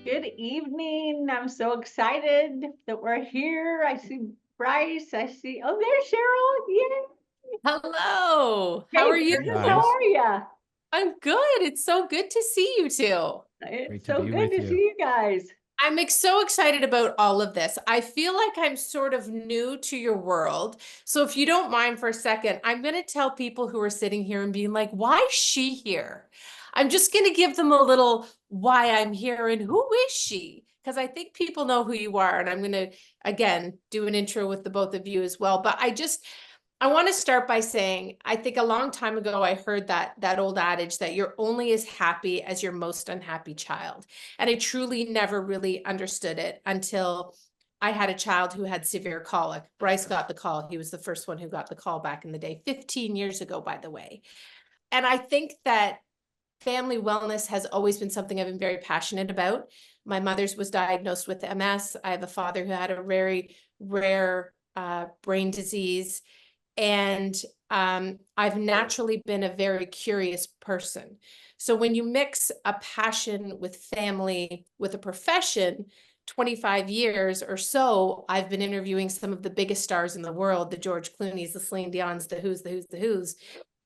Good evening. I'm so excited that we're here. I see Bryce. Oh, there's Cheryl. Yay. Hello. How Hey, are you? Burgess, how are you? I'm good. It's so good to see you two. It's Great to so be good with to you. see you guys. I'm so excited about all of this. I feel like I'm sort of new to your world. So if you don't mind for a second, I'm going to tell people who are sitting here and being like, why is she here? I'm just going to give them a little why I'm here and who is she? Because I think people know who you are. And I'm going to, again, do an intro with the both of you as well. But I want to start by saying, I think a long time ago, I heard that old adage that you're only as happy as your most unhappy child. And I truly never really understood it until I had a child who had severe colic. Bryce got the call. He was the first one who got the call back in the day, 15 years ago, by the way. And I think that family wellness has always been something I've been very passionate about. My mother's was diagnosed with MS. I have a father who had a very rare brain disease. And I've naturally been a very curious person. So when you mix a passion with family, with a profession, 25 years or so, I've been interviewing some of the biggest stars in the world, the George Clooney's, the Celine Dion's, the who's.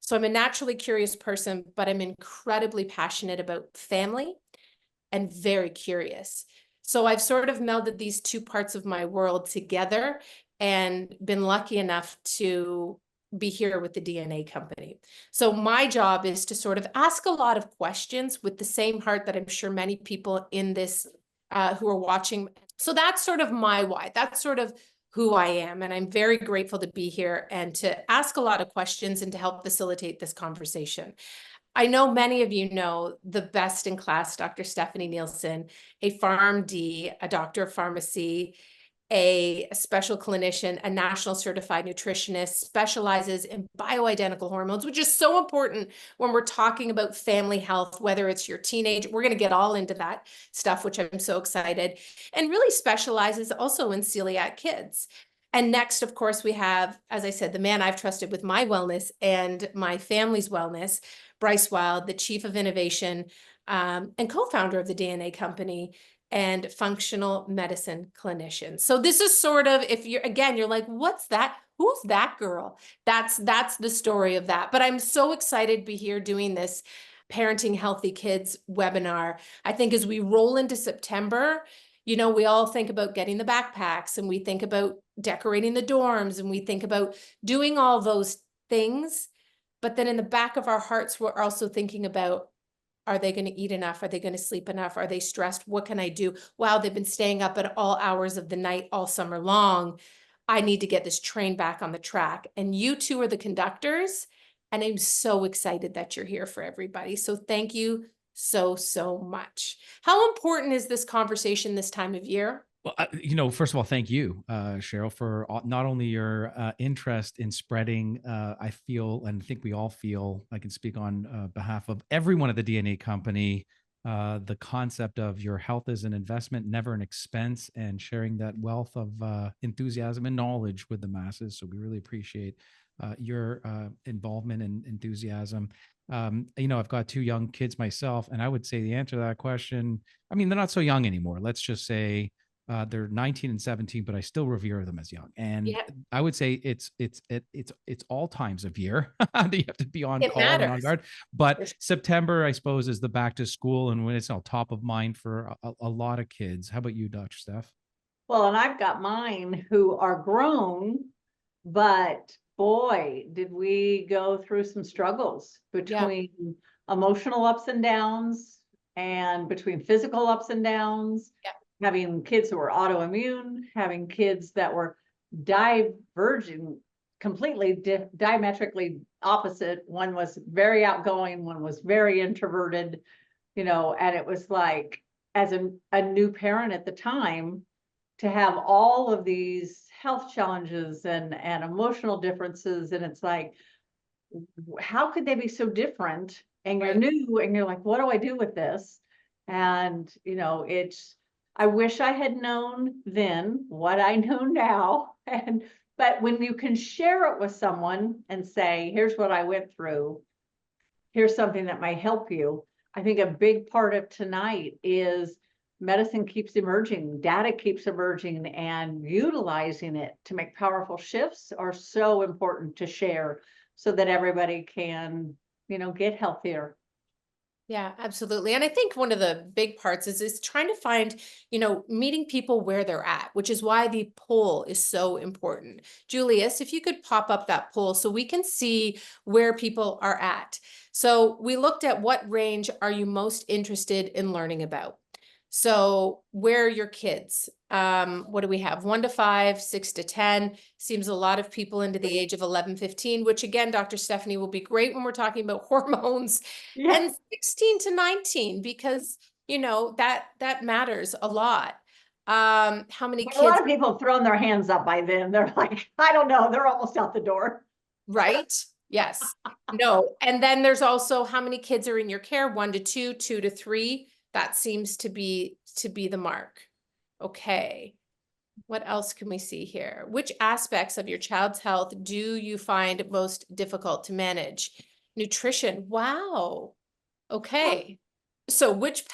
So I'm a naturally curious person, but I'm incredibly passionate about family and very curious. So I've sort of melded these two parts of my world together and been lucky enough to be here with the DNA company. So my job is to sort of ask a lot of questions with the same heart that I'm sure many people in this who are watching. So that's sort of my why. That's sort of who I am. And I'm very grateful to be here and to ask a lot of questions and to help facilitate this conversation. I know many of you know the best in class, Dr. Stephanie Nielsen, a PharmD, a doctor of pharmacy, a special clinician, a national certified nutritionist, specializes in bioidentical hormones, which is so important when we're talking about family health, whether it's your teenage, we're going to get all into that stuff, which I'm so excited, and really specializes also in celiac kids. And next, of course, we have, as I said, the man I've trusted with my wellness and my family's wellness, Bryce Wild, the Chief of Innovation and co-founder of the DNA company and functional medicine clinician. So this is sort of, if you're, again, you're like, what's that? Who's that girl? That's the story of that. But I'm so excited to be here doing this Parenting Healthy Kids webinar. I think as we roll into September, you know, we all think about getting the backpacks and we think about decorating the dorms and we think about doing all those things. But then in the back of our hearts, we're also thinking about, are they going to eat enough? Are they going to sleep enough? Are they stressed? What can I do? Wow, they've been staying up at all hours of the night all summer long. I need to get this train back on the track. And you two are the conductors. And I'm so excited that you're here for everybody. So thank you so much. How important is this conversation this time of year? Well, first of all, thank you, Cheryl, for not only your interest in spreading. I feel, and I think we all feel, I can speak on behalf of everyone at the DNA company, the concept of your health as an investment, never an expense, and sharing that wealth of enthusiasm and knowledge with the masses. So we really appreciate your involvement and enthusiasm. I've got two young kids myself, and I would say the answer to that question, I mean, they're not so young anymore. Let's just say they're 19 and 17, but I still revere them as young. And Yeah. I would say it's all times of year that you have to be on call and on guard. But September, I suppose, is the back to school, and when it's all top of mind for a lot of kids. How about you, Dr. Steph? Well, and I've got mine who are grown, but boy, did we go through some struggles between emotional ups and downs and between physical ups and downs. Yeah. Having kids who were autoimmune, having kids that were diverging, completely diametrically opposite. One was very outgoing, one was very introverted, and it was like, as a new parent at the time, to have all of these health challenges and emotional differences. And it's like, how could they be so different? And you're new and you're like, what do I do with this? And, I wish I had known then what I know now. But when you can share it with someone and say, here's what I went through, here's something that might help you. I think a big part of tonight is medicine keeps emerging, data keeps emerging, and utilizing it to make powerful shifts are so important to share so that everybody can, get healthier. Yeah, absolutely. And I think one of the big parts is trying to find, meeting people where they're at, which is why the poll is so important. Julius, if you could pop up that poll so we can see where people are at. So we looked at what range are you most interested in learning about? So where are your kids? What do we have? 1 to 5, 6 to 10. Seems a lot of people into the age of 11, 15, which again, Dr. Stephanie, will be great when we're talking about hormones. Yeah. And 16 to 19, because that matters a lot. How many But a lot kids, of people have thrown their hands up by then. They're like, I don't know, they're almost out the door. right? Yes. No. And then there's also how many kids are in your care, 1 to 2, 2 to 3. That seems to be the mark. Okay. What else can we see here? Which aspects of your child's health do you find most difficult to manage? Nutrition. Wow. Okay. So which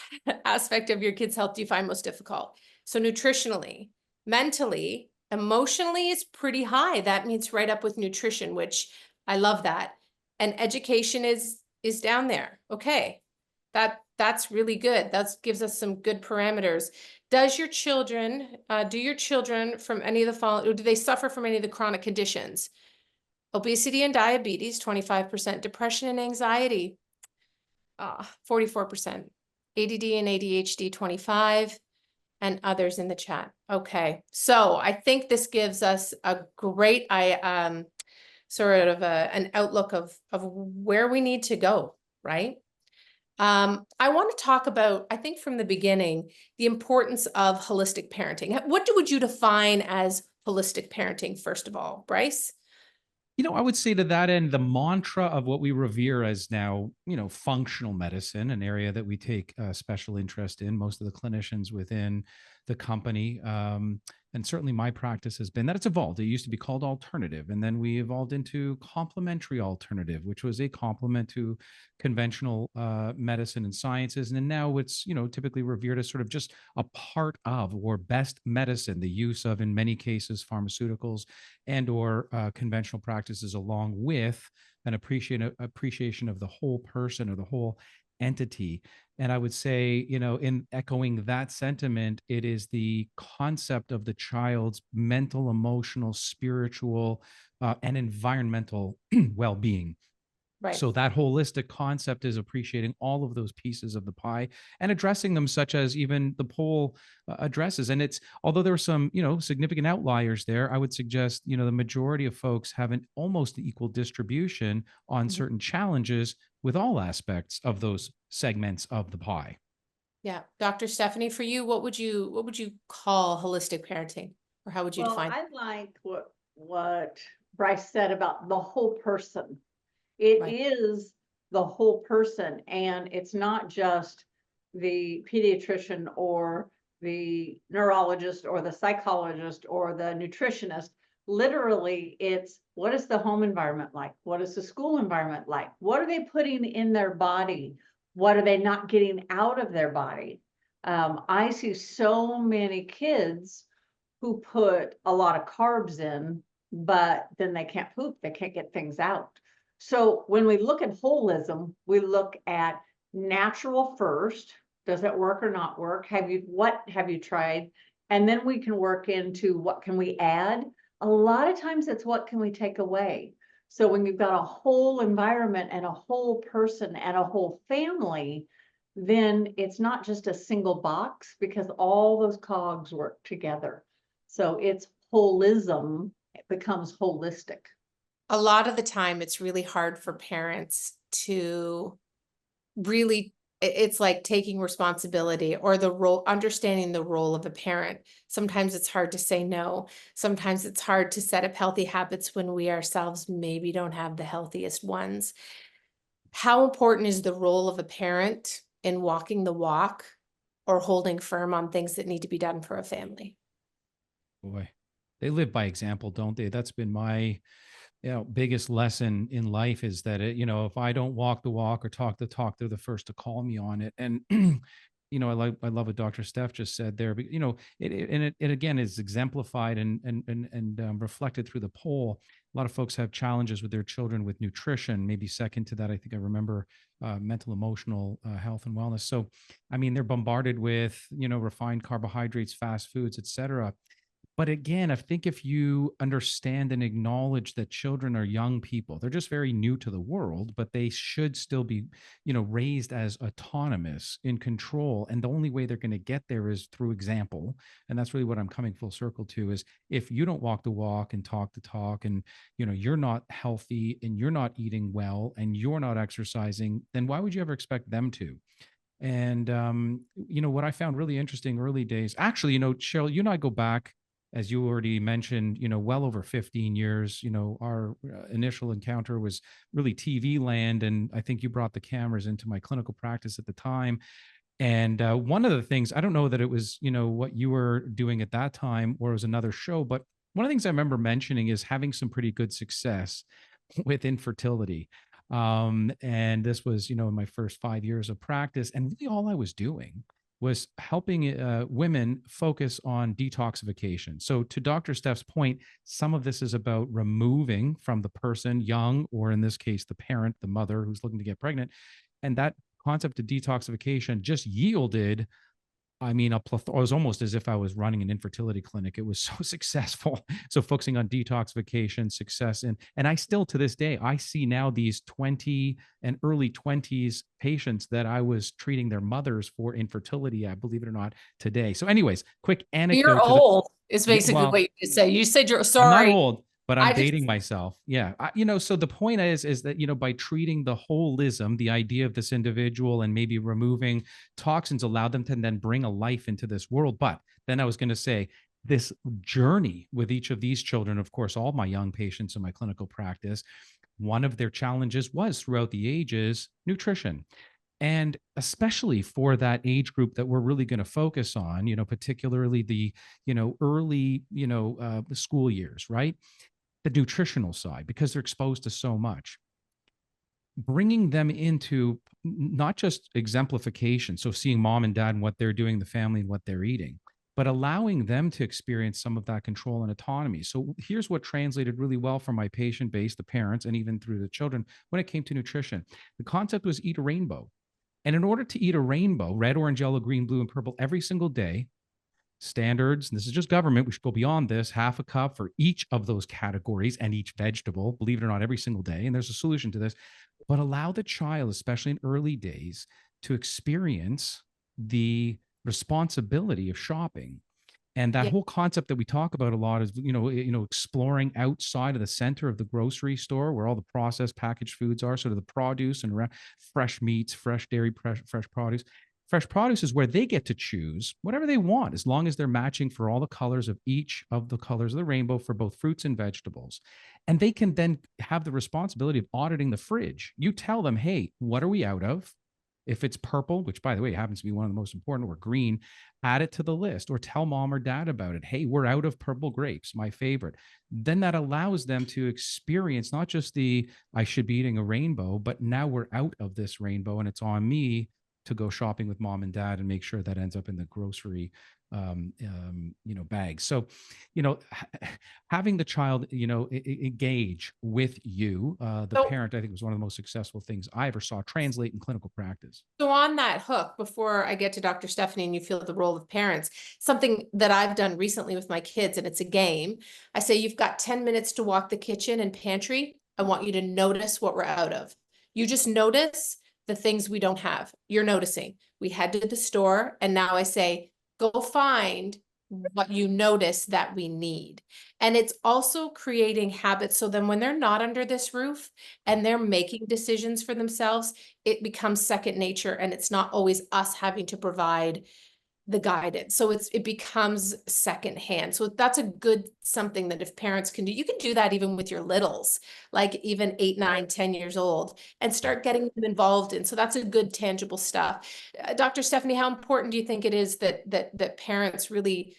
aspect of your kid's health do you find most difficult? So nutritionally, mentally, emotionally is pretty high. That means right up with nutrition, which I love that. And education is down there. Okay. That's really good. That gives us some good parameters. Do your children from any of the following, or do they suffer from any of the chronic conditions? Obesity and diabetes, 25%, depression and anxiety, 44%, ADD and ADHD, 25, and others in the chat. Okay, so I think this gives us a great, sort of an outlook of where we need to go, right? I want to talk about, I think from the beginning, the importance of holistic parenting. What would you define as holistic parenting, first of all, Bryce? I would say to that end, the mantra of what we revere as now, functional medicine, an area that we take special interest in, most of the clinicians within the company. And certainly my practice has been that it's evolved. It used to be called alternative, and then we evolved into complementary alternative, which was a complement to conventional medicine and sciences. And then now it's, typically revered as sort of just a part of or best medicine, the use of, in many cases, pharmaceuticals and or conventional practices, along with an appreciation of the whole person or the whole entity. And I would say, in echoing that sentiment, it is the concept of the child's mental, emotional, spiritual, and environmental well-being. Right. So that holistic concept is appreciating all of those pieces of the pie and addressing them, such as even the poll addresses. And it's, although there are some, significant outliers there, I would suggest, the majority of folks have an almost equal distribution on certain challenges with all aspects of those segments of the pie. Yeah. Dr. Stephanie, for you, what would you call holistic parenting, or how would you define it? I like what Bryce said about the whole person. It Right. is the whole person, and it's not just the pediatrician or the neurologist or the psychologist or the nutritionist. Literally, it's what is the home environment like? What is the school environment like? What are they putting in their body? What are they not getting out of their body? I see so many kids who put a lot of carbs in, but then they can't poop, they can't get things out. So when we look at holism, we look at natural first. Does it work or not work? What have you tried? And then we can work into what can we add? A lot of times it's what can we take away? So when you've got a whole environment and a whole person and a whole family, then it's not just a single box, because all those cogs work together. So it's holism, it becomes holistic. A lot of the time, it's really hard for parents to really, it's like taking responsibility, or the role, understanding the role of a parent. Sometimes it's hard to say no. Sometimes it's hard to set up healthy habits when we ourselves maybe don't have the healthiest ones. How important is the role of a parent in walking the walk or holding firm on things that need to be done for a family? Boy, they live by example, don't they? That's been my biggest lesson in life, is that if I don't walk the walk or talk the talk, they're the first to call me on it. And I love what Dr. Steph just said there, but it again is exemplified and reflected through the poll. A lot of folks have challenges with their children with nutrition. Maybe second to that, I think I remember mental, emotional health and wellness. So, I mean, they're bombarded with, refined carbohydrates, fast foods, et cetera. But again, I think if you understand and acknowledge that children are young people, they're just very new to the world, but they should still be, raised as autonomous, in control. And the only way they're going to get there is through example. And that's really what I'm coming full circle to is if you don't walk the walk and talk the talk and, you're not healthy and you're not eating well and you're not exercising, then why would you ever expect them to? And, what I found really interesting early days, actually, Cheryl, you and I go back, as you already mentioned, well over 15 years. Our initial encounter was really TV land. And I think you brought the cameras into my clinical practice at the time. And one of the things, I don't know that it was, what you were doing at that time or it was another show, but one of the things I remember mentioning is having some pretty good success with infertility. And this was, in my first 5 years of practice. And really all I was doing was helping women focus on detoxification. So to Dr. Steph's point, some of this is about removing from the person, young, or in this case, the parent, the mother who's looking to get pregnant. And that concept of detoxification just yielded, I mean, it was almost as if I was running an infertility clinic. It was so successful. So focusing on detoxification, success, and I still to this day, I see now these 20 and early 20s patients that I was treating their mothers for infertility, I believe it or not, today. So anyways, quick anecdote. You're old is basically well, what you say. You said you're I'm not sorry. old, but I'm I just- dating myself. Yeah. So the point is that, by treating the holism, the idea of this individual and maybe removing toxins allow them to then bring a life into this world. But then I was going to say this journey with each of these children, of course, all my young patients in my clinical practice, one of their challenges was throughout the ages, nutrition. And especially for that age group that we're really going to focus on, particularly the, early, school years, right? The nutritional side, because they're exposed to so much. Bringing them into not just exemplification, so seeing mom and dad and what they're doing, the family and what they're eating, but allowing them to experience some of that control and autonomy. So here's what translated really well for my patient base, the parents, and even through the children when it came to nutrition. The concept was eat a rainbow. And in order to eat a rainbow, red, orange, yellow, green, blue, and purple every single day, standards, and this is just government, we should go beyond this, half a cup for each of those categories and each vegetable, believe it or not, every single day. And there's a solution to this, but allow the child, especially in early days, to experience the responsibility of shopping. And that whole concept that we talk about a lot is, exploring outside of the center of the grocery store where all the processed packaged foods are, sort of the produce and fresh meats, fresh dairy, fresh produce. Fresh produce is where they get to choose whatever they want, as long as they're matching for all the colors of each of the colors of the rainbow for both fruits and vegetables. And they can then have the responsibility of auditing the fridge. You tell them, hey, what are we out of? If it's purple, which by the way happens to be one of the most important, or green, add it to the list or tell mom or dad about it. Hey, we're out of purple grapes, my favorite. Then that allows them to experience not just the, I should be eating a rainbow, but now we're out of this rainbow and it's on me to go shopping with mom and dad and make sure that ends up in the grocery bag. So, having the child, engage with you, the parent, I think was one of the most successful things I ever saw translate in clinical practice. So on that hook, before I get to Dr. Stephanie and you feel the role of parents, something that I've done recently with my kids, and it's a game. I say, you've got 10 minutes to walk the kitchen and pantry. I want you to notice what we're out of. You just notice the things we don't have. You're noticing. We head to the store, and now I say, go find what you notice that we need. And it's also creating habits. So then when they're not under this roof and they're making decisions for themselves, it becomes second nature, and it's not always us having to provide the guidance. So it becomes secondhand. So that's a good something that if parents can do, you can do that even with your littles, like even 8, 9, 10 years old, and start getting them involved in. So that's a good tangible stuff. Dr. Stephanie, how important do you think it is that parents really,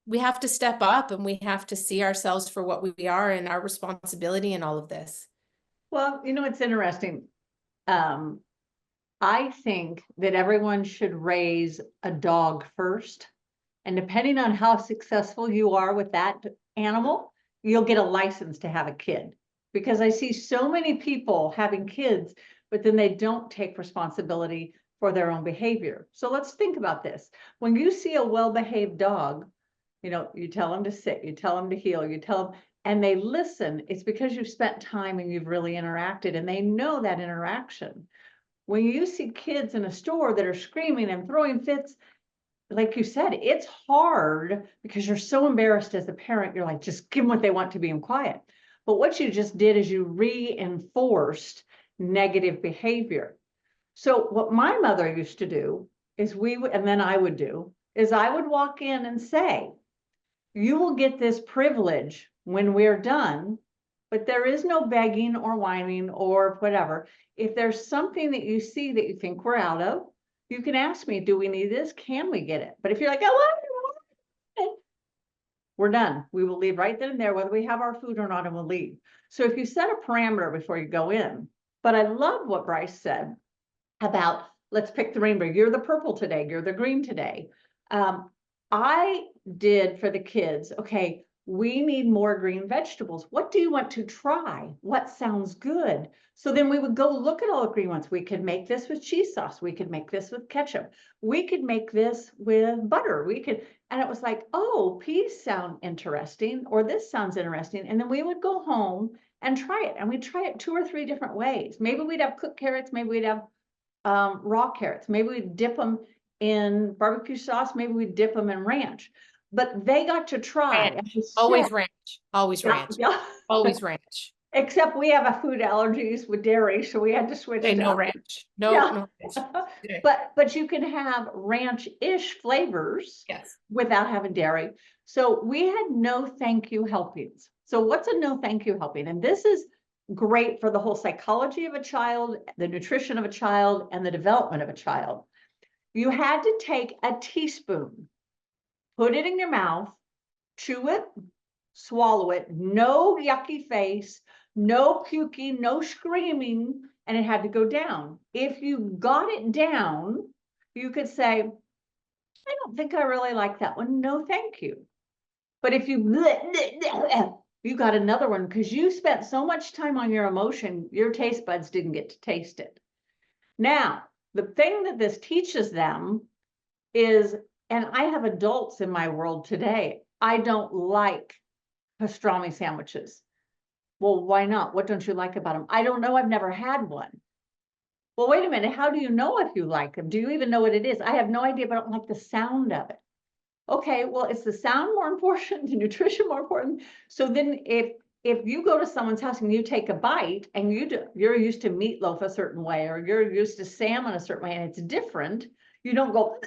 we have to step up and we have to see ourselves for what we are and our responsibility in all of this? Well, it's interesting. I think that everyone should raise a dog first. And depending on how successful you are with that animal, you'll get a license to have a kid. Because I see so many people having kids, but then they don't take responsibility for their own behavior. So let's think about this. When you see a well-behaved dog, you tell them to sit, you tell them to heel, you tell them, and they listen. It's because you've spent time and you've really interacted, and they know that interaction. When you see kids in a store that are screaming and throwing fits, like you said, it's hard because you're so embarrassed as a parent. You're like, just give them what they want to be and quiet. But what you just did is you reinforced negative behavior. So what my mother used to do is and then I would do, is I would walk in and say, you will get this privilege when we're done, but there is no begging or whining or whatever. If there's something that you see that you think we're out of, you can ask me, do we need this? Can we get it? But if you're like, oh, we're done. We will leave right then and there, whether we have our food or not, and we'll leave. So if you set a parameter before you go in, but I love what Bryce said about, let's pick the rainbow. You're the purple today. You're the green today. I did for the kids, okay, we need more green vegetables. What do you want to try? What sounds good? So then we would go look at all the green ones. We could make this with cheese sauce. We could make this with ketchup. We could make this with butter. And it was like, oh, peas sound interesting, or this sounds interesting. And then we would go home and try it. And we'd try it 2 or 3 different ways. Maybe we'd have cooked carrots. Maybe we'd have raw carrots. Maybe we'd dip them in barbecue sauce. Maybe we'd dip them in ranch. But they got to try. Ranch. Always ranch. Always ranch. Yeah. Always ranch. Except we have a food allergies with dairy, so we had to switch to No ranch. No, Yeah. no ranch. Okay. But you can have ranch-ish flavors Yes. without having dairy. So we had no thank you helpings. So what's a no thank you helping? And this is great for the whole psychology of a child, the nutrition of a child, and the development of a child. You had to take a teaspoon, put it in your mouth, chew it, swallow it, no yucky face, no puking, no screaming, and it had to go down. If you got it down, you could say, I don't think I really like that one. No, thank you. But if you got another one because you spent so much time on your emotion, your taste buds didn't get to taste it. Now, the thing that this teaches them is, and I have adults in my world today, I don't like pastrami sandwiches. Well, why not? What don't you like about them? I don't know. I've never had one. Well, wait a minute. How do you know if you like them? Do you even know what it is? I have no idea, but I don't like the sound of it. Okay, well, is the sound more important, the nutrition more important? So then if you go to someone's house and you take a bite and you're used to meatloaf a certain way, or you're used to salmon a certain way, and it's different, you don't go,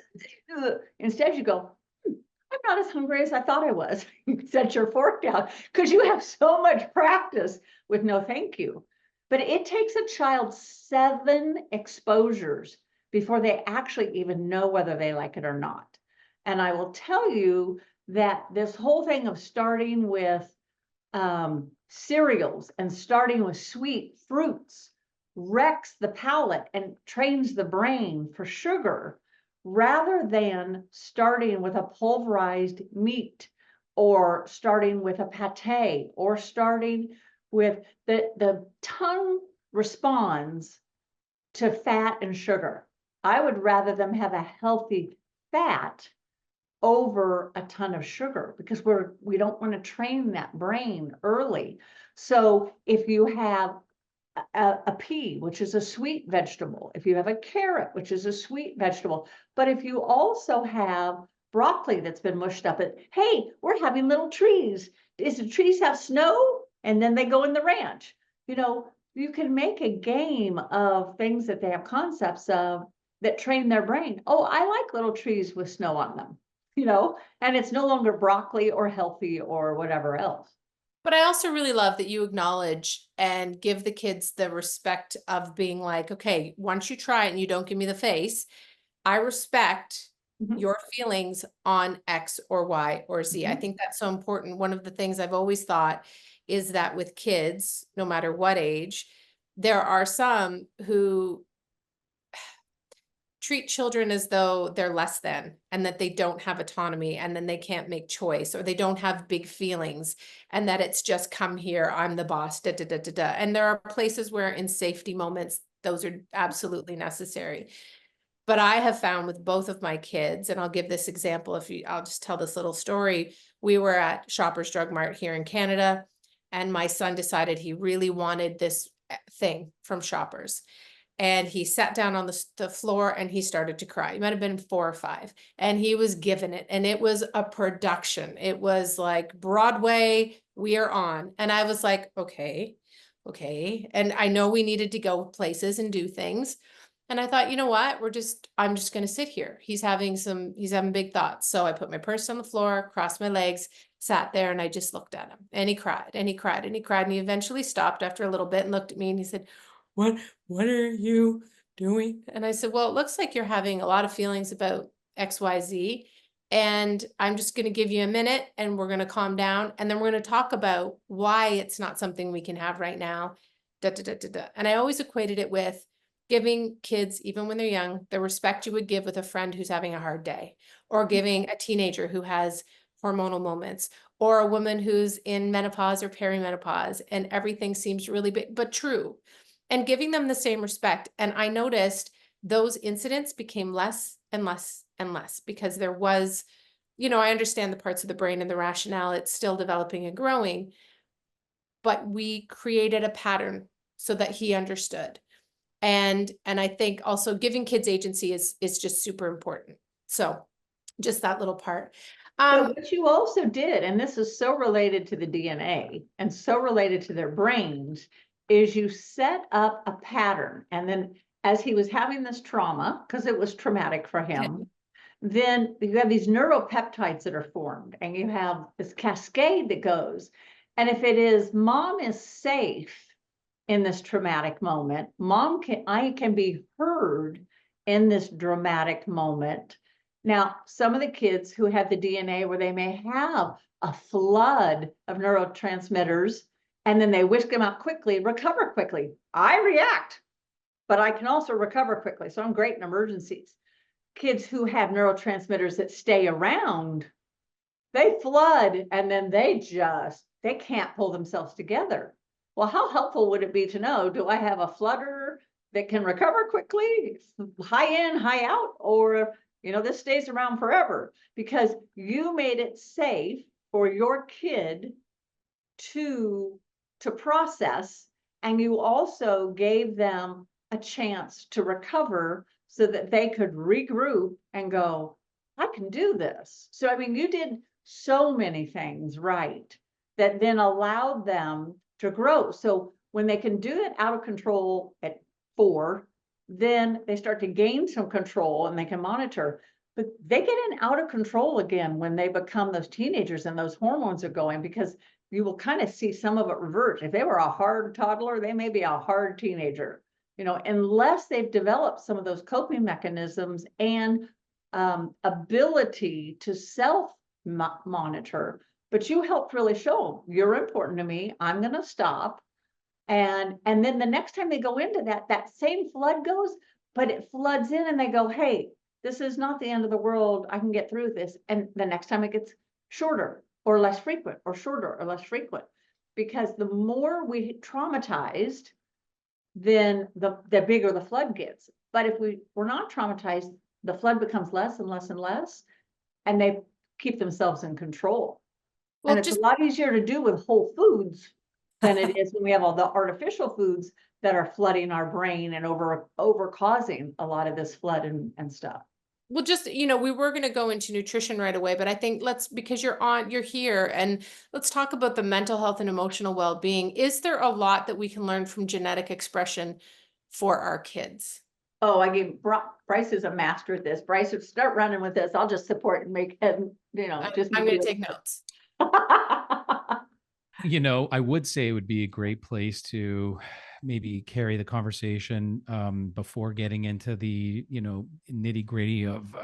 instead you go, I'm not as hungry as I thought I was. You set your fork down because you have so much practice with no thank you. But it takes a child 7 exposures before they actually even know whether they like it or not. And I will tell you that this whole thing of starting with cereals and starting with sweet fruits wrecks the palate and trains the brain for sugar, rather than starting with a pulverized meat, or starting with a pate, or starting with the tongue responds to fat and sugar. I would rather them have a healthy fat over a ton of sugar, because we don't want to train that brain early. So if you have a pea, which is a sweet vegetable, if you have a carrot, which is a sweet vegetable, but if you also have broccoli that's been mushed up, hey, we're having little trees. Does the trees have snow? And then they go in the ranch. You can make a game of things that they have concepts of that train their brain. Oh, I like little trees with snow on them, and it's no longer broccoli or healthy or whatever else. But I also really love that you acknowledge and give the kids the respect of being like, okay, once you try it and you don't give me the face, I respect your feelings on X or Y or Z. I think that's so important. One of the things I've always thought is that with kids, no matter what age, there are some who treat children as though they're less than and that they don't have autonomy and then they can't make choice or they don't have big feelings and that it's just come here, I'm the boss, da, da, da, da, da. And there are places where in safety moments, those are absolutely necessary. But I have found with both of my kids, and I'll give this example I'll just tell this little story. We were at Shoppers Drug Mart here in Canada, and my son decided he really wanted this thing from Shoppers. And he sat down on the floor and he started to cry. He might have been 4 or 5, and he was given it. And it was a production. It was like Broadway, we are on. And I was like, okay. And I know we needed to go places and do things. And I thought, you know what? I'm just going to sit here. He's having big thoughts. So I put my purse on the floor, crossed my legs, sat there, and I just looked at him. And he cried and he cried and he cried. And he eventually stopped after a little bit and looked at me and he said, what are you doing? And I said, well, it looks like you're having a lot of feelings about XYZ. And I'm just going to give you a minute and we're going to calm down. And then we're going to talk about why it's not something we can have right now. Da, da, da, da, da. And I always equated it with giving kids, even when they're young, the respect you would give with a friend who's having a hard day, or giving a teenager who has hormonal moments, or a woman who's in menopause or perimenopause, and everything seems really big, but true, and giving them the same respect. And I noticed those incidents became less and less and less because there was, I understand the parts of the brain and the rationale, it's still developing and growing, but we created a pattern so that he understood. And I think also giving kids agency is just super important. So just that little part. So what you also did, and this is so related to the DNA and so related to their brains, is you set up a pattern. And then as he was having this trauma, because it was traumatic for him, then you have these neuropeptides that are formed and you have this cascade that goes. And if it is mom is safe in this traumatic moment, I can be heard in this dramatic moment. Now, some of the kids who have the DNA where they may have a flood of neurotransmitters and then they whisk them out quickly, recover quickly. I react, but I can also recover quickly. So I'm great in emergencies. Kids who have neurotransmitters that stay around, they flood and then they can't pull themselves together. Well, how helpful would it be to know, do I have a flooder that can recover quickly, high in, high out, or, this stays around forever? Because you made it safe for your kid to process, and you also gave them a chance to recover so that they could regroup and go, I can do this. So, you did so many things right that then allowed them to grow. So when they can do it out of control at 4, then they start to gain some control and they can monitor. But they get in out of control again when they become those teenagers and those hormones are going, because you will kind of see some of it revert. If they were a hard toddler, they may be a hard teenager, unless they've developed some of those coping mechanisms and ability to self-monitor. But you helped really show them, you're important to me, I'm going to stop. And then the next time they go into that same flood goes, but it floods in and they go, hey, this is not the end of the world. I can get through this. And the next time it gets shorter or less frequent, or shorter or less frequent. Because the more we traumatized, then the bigger the flood gets. But if we're not traumatized, the flood becomes less and less and less, and they keep themselves in control. Well, and it's a lot easier to do with whole foods than it is when we have all the artificial foods that are flooding our brain and over causing a lot of this flood and stuff. Well, just, we were going to go into nutrition right away, but I think because you're here, and let's talk about the mental health and emotional well-being. Is there a lot that we can learn from genetic expression for our kids? Oh, Bryce is a master at this. Bryce, start running with this. I'll just support and make, I'm going to take notes. I would say it would be a great place to maybe carry the conversation before getting into the, nitty gritty of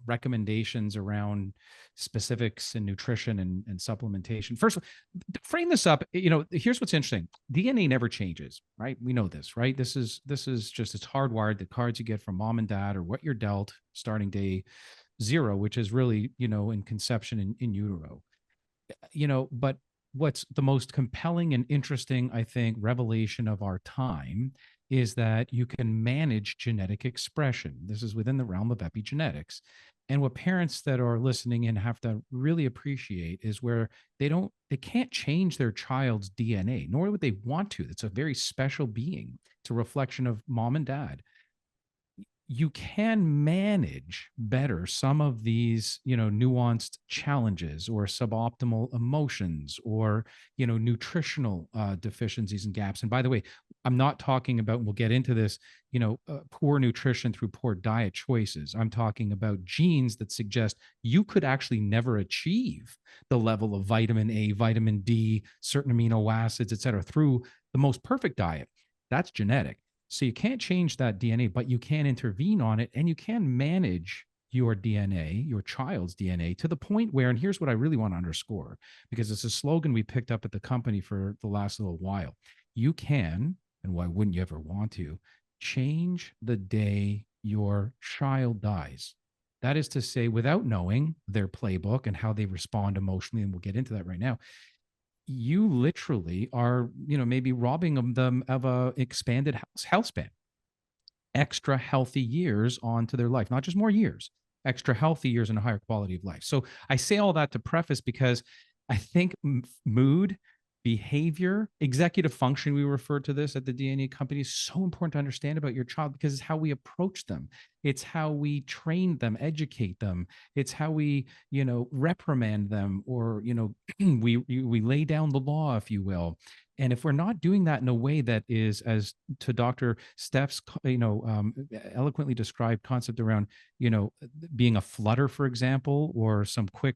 recommendations around specifics in nutrition and supplementation. First, to frame this up, here's what's interesting. DNA never changes, right? We know this, right? This is just, it's hardwired. The cards you get from mom and dad or what you're dealt starting day zero, which is really, in conception in utero. But what's the most compelling and interesting, I think, revelation of our time is that you can manage genetic expression. This is within the realm of epigenetics. And what parents that are listening in have to really appreciate is where they can't change their child's DNA, nor would they want to. It's a very special being. It's a reflection of mom and dad. You can manage better some of these, nuanced challenges or suboptimal emotions or, nutritional deficiencies and gaps. And by the way, I'm not talking about, we'll get into this, poor nutrition through poor diet choices. I'm talking about genes that suggest you could actually never achieve the level of vitamin A, vitamin D, certain amino acids, et cetera, through the most perfect diet. That's genetic. So you can't change that DNA, but you can intervene on it and you can manage your DNA, your child's DNA, to the point where, and here's what I really want to underscore, because it's a slogan we picked up at the company for the last little while. You can, and why wouldn't you ever want to, change the day your child dies. That is to say, without knowing their playbook and how they respond emotionally, and we'll get into that right now, you literally are, maybe robbing them of a expanded health span, extra healthy years onto their life, not just more years, extra healthy years and a higher quality of life. So I say all that to preface because I think mood, behavior, executive function, we refer to this at the DNA company, is so important to understand about your child because it's how we approach them. It's how we train them, educate them. It's how we, reprimand them or, we lay down the law, if you will. And if we're not doing that in a way that is, as to Dr. Steph's, eloquently described concept around, being a flutter, for example, or some quick,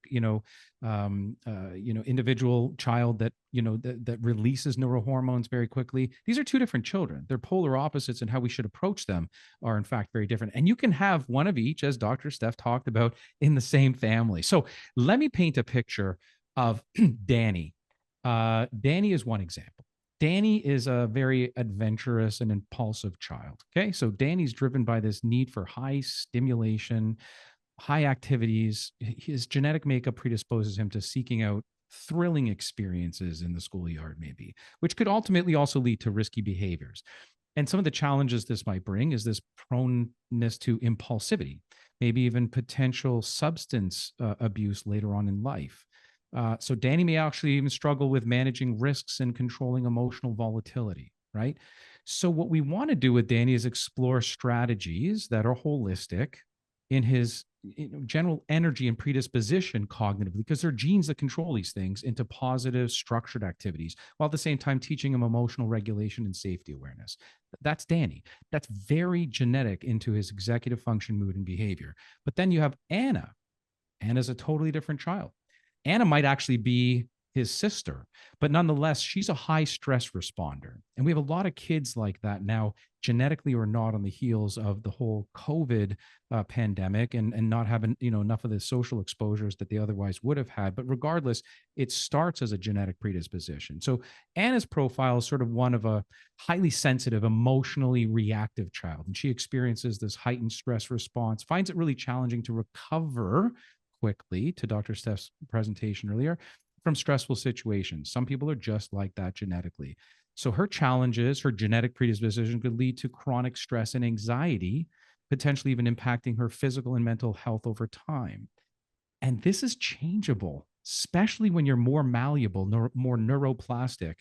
individual child that, that releases neurohormones very quickly. These are two different children. They're polar opposites, and how we should approach them are in fact very different. And you can have one of each, as Dr. Steph talked about, in the same family. So let me paint a picture of Danny. Danny is one example. Danny is a very adventurous and impulsive child. Okay. So Danny's driven by this need for high stimulation, high activities. His genetic makeup predisposes him to seeking out thrilling experiences in the schoolyard, maybe, which could ultimately also lead to risky behaviors. And some of the challenges this might bring is this proneness to impulsivity, maybe even potential substance abuse later on in life. So Danny may actually even struggle with managing risks and controlling emotional volatility, right? So what we want to do with Danny is explore strategies that are holistic in his general energy and predisposition cognitively, because they're genes that control these things, into positive, structured activities, while at the same time teaching him emotional regulation and safety awareness. That's Danny. That's very genetic into his executive function, mood, and behavior. But then you have Anna. Anna's a totally different child. Anna might actually be his sister, but nonetheless, she's a high stress responder. And we have a lot of kids like that now, genetically or not, on the heels of the whole COVID pandemic and not having, enough of the social exposures that they otherwise would have had. But regardless, it starts as a genetic predisposition. So Anna's profile is sort of one of a highly sensitive, emotionally reactive child. And she experiences this heightened stress response, finds it really challenging to recover quickly, to Dr. Steph's presentation earlier, from stressful situations. Some people are just like that genetically. So her challenges, her genetic predisposition, could lead to chronic stress and anxiety, potentially even impacting her physical and mental health over time. And this is changeable, especially when you're more malleable, more neuroplastic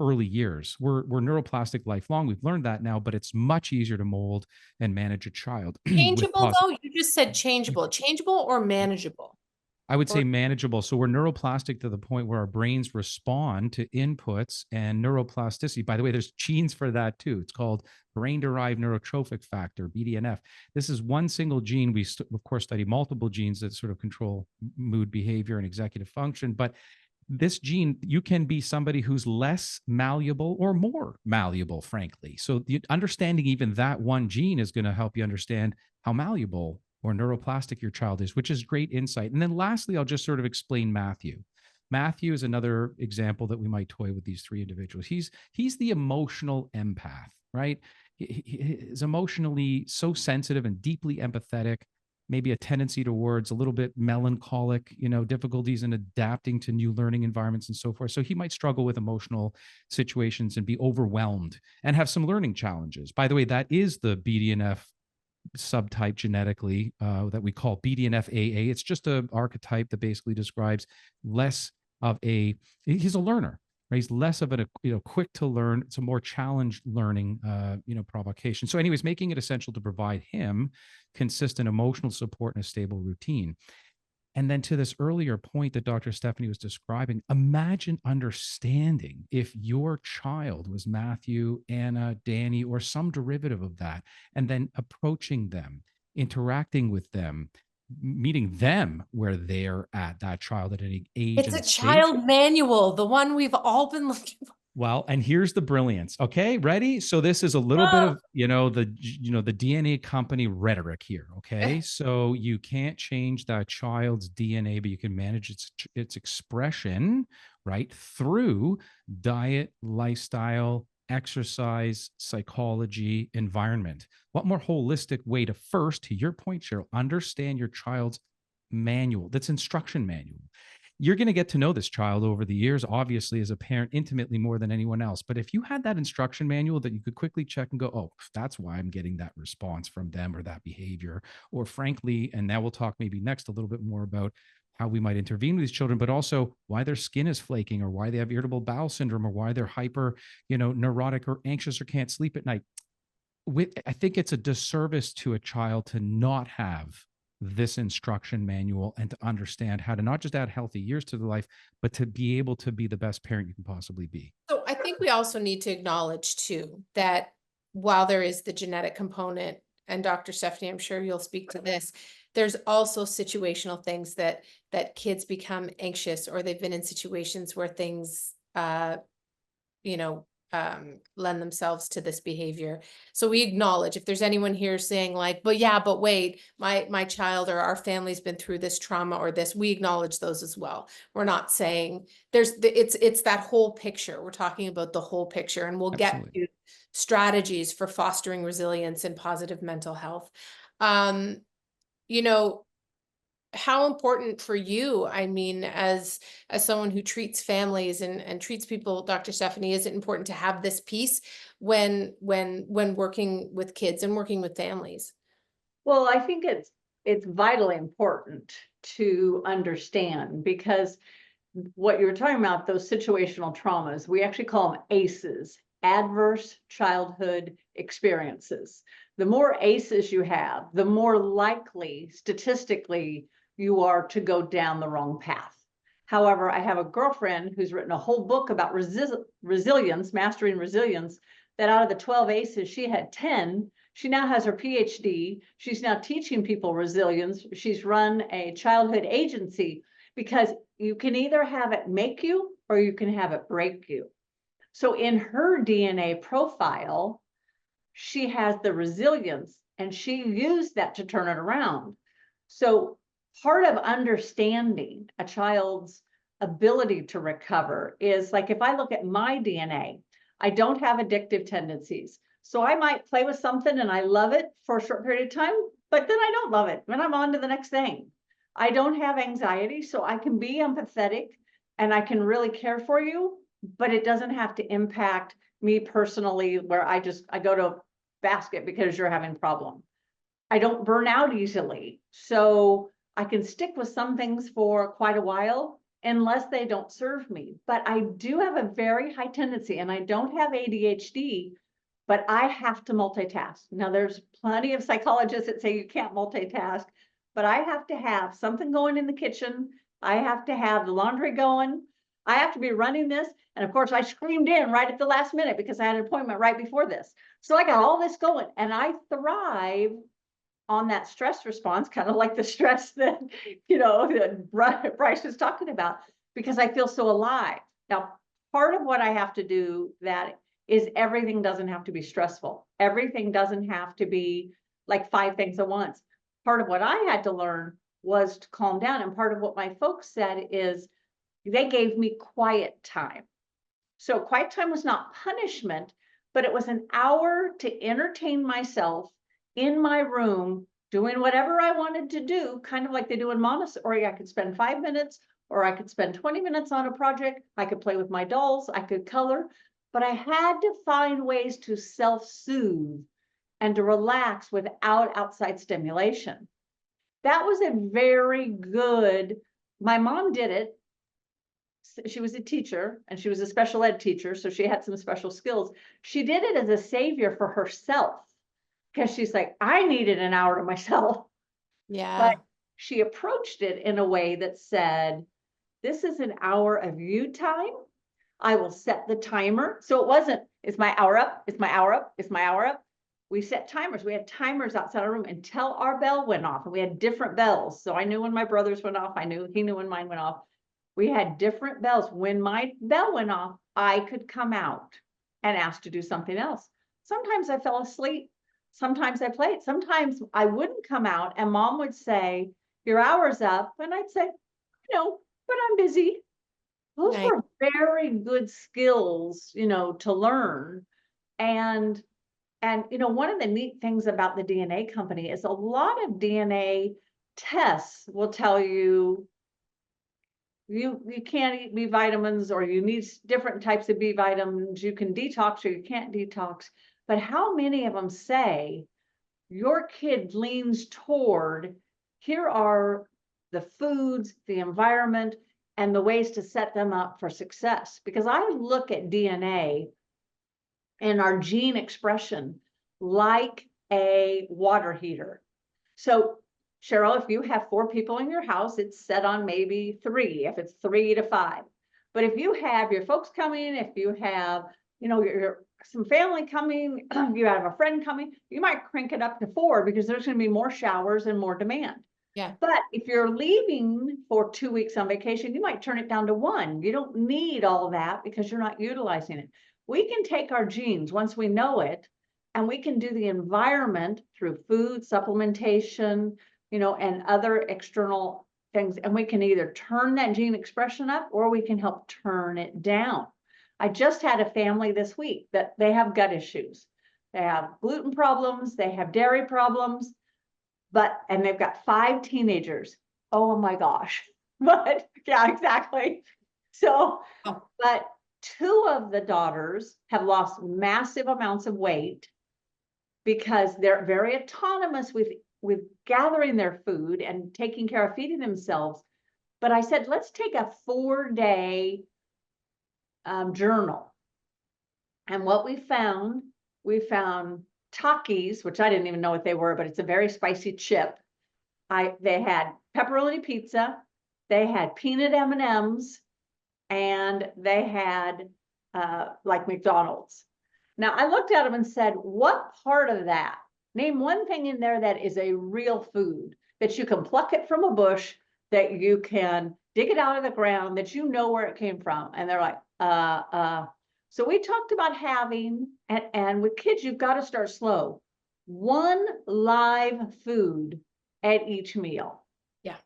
early years. We're neuroplastic lifelong. We've learned that now, but it's much easier to mold and manage a child. Changeable though? You just said changeable. Changeable or manageable? I would say manageable. So we're neuroplastic to the point where our brains respond to inputs and neuroplasticity. By the way, there's genes for that too. It's called brain-derived neurotrophic factor, BDNF. This is one single gene. We, of course, study multiple genes that sort of control mood, behavior, and executive function. But this gene, you can be somebody who's less malleable or more malleable, frankly. So the understanding even that one gene is going to help you understand how malleable or neuroplastic your child is, which is great insight. And then lastly, I'll just sort of explain Matthew. Matthew is another example that we might toy with these three individuals. He's the emotional empath, right? He is emotionally so sensitive and deeply empathetic, maybe a tendency towards a little bit melancholic, difficulties in adapting to new learning environments and so forth. So he might struggle with emotional situations and be overwhelmed and have some learning challenges. By the way, that is the BDNF subtype genetically that we call BDNF-AA. It's just an archetype that basically describes less of he's a learner, right? He's less of a, quick to learn. It's a more challenged learning, provocation. So anyways, making it essential to provide him consistent emotional support and a stable routine. And then to this earlier point that Dr. Stephanie was describing, imagine understanding if your child was Matthew, Anna, Danny, or some derivative of that, and then approaching them, interacting with them, meeting them where they're at, that child at any age. It's a child manual, the one we've all been looking for. Well, and here's the brilliance. Okay, ready? So this is a little bit of, the DNA company rhetoric here. Okay, so you can't change that child's DNA, but you can manage its expression, right, through diet, lifestyle, exercise, psychology, environment. What more holistic way to first, to your point, Cheryl, understand your child's manual, that's instruction manual. You're going to get to know this child over the years, obviously, as a parent, intimately more than anyone else. But if you had that instruction manual that you could quickly check and go, oh, that's why I'm getting that response from them or that behavior, or frankly, and now we'll talk maybe next a little bit more about how we might intervene with these children, but also why their skin is flaking or why they have irritable bowel syndrome or why they're hyper, neurotic or anxious or can't sleep at night. I think it's a disservice to a child to not have this instruction manual and to understand how to not just add healthy years to their life, but to be able to be the best parent you can possibly be. So I think we also need to acknowledge too, that while there is the genetic component, and Dr. Stephanie, I'm sure you'll speak to this, there's also situational things that kids become anxious, or they've been in situations where things, lend themselves to this behavior. So we acknowledge if there's anyone here saying like, but wait, my child or our family's been through this trauma or this, we acknowledge those as well. We're not saying it's that whole picture. We're talking about the whole picture, and we'll Absolutely. get to strategies for fostering resilience and positive mental health. How important for you, I mean, as someone who treats families and treats people, Dr. Stephanie, is it important to have this piece when working with kids and working with families? Well, I think it's vitally important to understand, because what you were talking about, those situational traumas, we actually call them ACEs, adverse childhood experiences. The more ACEs you have, the more likely statistically you are to go down the wrong path. However, I have a girlfriend who's written a whole book about resilience, mastering resilience, that out of the 12 ACEs, she had 10. She now has her PhD. She's now teaching people resilience. She's run a childhood agency, because you can either have it make you or you can have it break you. So in her DNA profile, she has the resilience, and she used that to turn it around. So part of understanding a child's ability to recover is, like, if I look at my DNA, I don't have addictive tendencies. So I might play with something and I love it for a short period of time, but then I don't love it when I'm on to the next thing. I don't have anxiety, so I can be empathetic and I can really care for you, but it doesn't have to impact me personally, where I go to a basket because you're having a problem. I don't burn out easily, so I can stick with some things for quite a while unless they don't serve me. But I do have a very high tendency, and I don't have ADHD, but I have to multitask. Now, there's plenty of psychologists that say you can't multitask, but I have to have something going in the kitchen. I have to have the laundry going. I have to be running this. And of course, I screamed in right at the last minute because I had an appointment right before this. So I got all this going, and I thrive on that stress response, kind of like the stress that, that Bryce was talking about, because I feel so alive. Now, part of what I have to do that is everything doesn't have to be stressful. Everything doesn't have to be like 5 things at once. part of what I had to learn was to calm down. And part of what my folks said is they gave me quiet time. So quiet time was not punishment, but it was an hour to entertain myself in my room, doing whatever I wanted to do, kind of like they do in Montessori. I could spend 5 minutes or I could spend 20 minutes on a project. I could play with my dolls, I could color, but I had to find ways to self-soothe and to relax without outside stimulation. That was a very good, my mom did it. She was a teacher and she was a special ed teacher, so she had some special skills. She did it as a savior for herself because she's like, I needed an hour to myself. Yeah. But she approached it in a way that said, this is an hour of you time. I will set the timer. So it wasn't, it's my hour up, it's my hour up, it's my hour up. We set timers. We had timers outside our room until our bell went off, and we had different bells. So I knew when my brother's went off. He knew when mine went off. We had different bells. When my bell went off, I could come out and ask to do something else. Sometimes I fell asleep. Sometimes I played. Sometimes I wouldn't come out, and mom would say, your hour's up. And I'd say, no, but I'm busy. Those Right. were very good skills, to learn. And one of the neat things about the DNA company is a lot of DNA tests will tell you you can't eat B vitamins, or you need different types of B vitamins. You can detox or you can't detox. But how many of them say your kid leans toward, here are the foods, the environment, and the ways to set them up for success? Because I look at DNA and our gene expression like a water heater. So Cheryl, if you have 4 people in your house, it's set on maybe 3, if it's 3 to 5. But if you have your folks coming, if you have, some family coming, you have a friend coming, you might crank it up to 4 because there's going to be more showers and more demand. Yeah. But if you're leaving for 2 weeks on vacation, you might turn it down to 1. You don't need all that because you're not utilizing it. We can take our genes once we know it, and we can do the environment through food, supplementation, and other external things. And we can either turn that gene expression up or we can help turn it down. I just had a family this week that they have gut issues. They have gluten problems, they have dairy problems, and they've got 5 teenagers. Oh my gosh. But yeah, exactly. So, but 2 of the daughters have lost massive amounts of weight because they're very autonomous with gathering their food and taking care of feeding themselves. But I said, let's take a 4-day journal. And what we found Takis, which I didn't even know what they were, but it's a very spicy chip. They had pepperoni pizza, they had peanut M&Ms, and they had like McDonald's. Now I looked at them and said, what part of that? Name one thing in there that is a real food, that you can pluck it from a bush, that you can dig it out of the ground, that you know where it came from. And they're like, So we talked about having, and with kids, you've got to start slow. 1 live food at each meal. Yeah.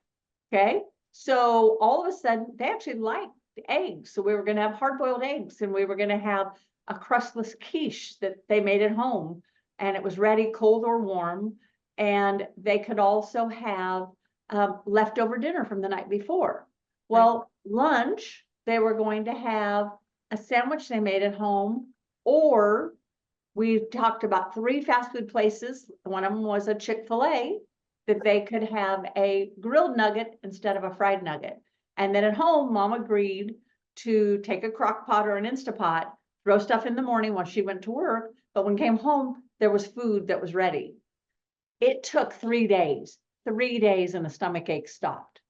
Okay. So all of a sudden, they actually liked eggs. So we were going to have hard-boiled eggs, and we were going to have a crustless quiche that they made at home, and it was ready, cold or warm. And they could also have leftover dinner from the night before. Well, lunch, they were going to have a sandwich they made at home, or we talked about 3 fast food places. One of them was a Chick-fil-A, that they could have a grilled nugget instead of a fried nugget. And then at home, mom agreed to take a crock pot or an Instapot, throw stuff in the morning while she went to work. But when came home, there was food that was ready. It took 3 days, and the stomach ache stopped.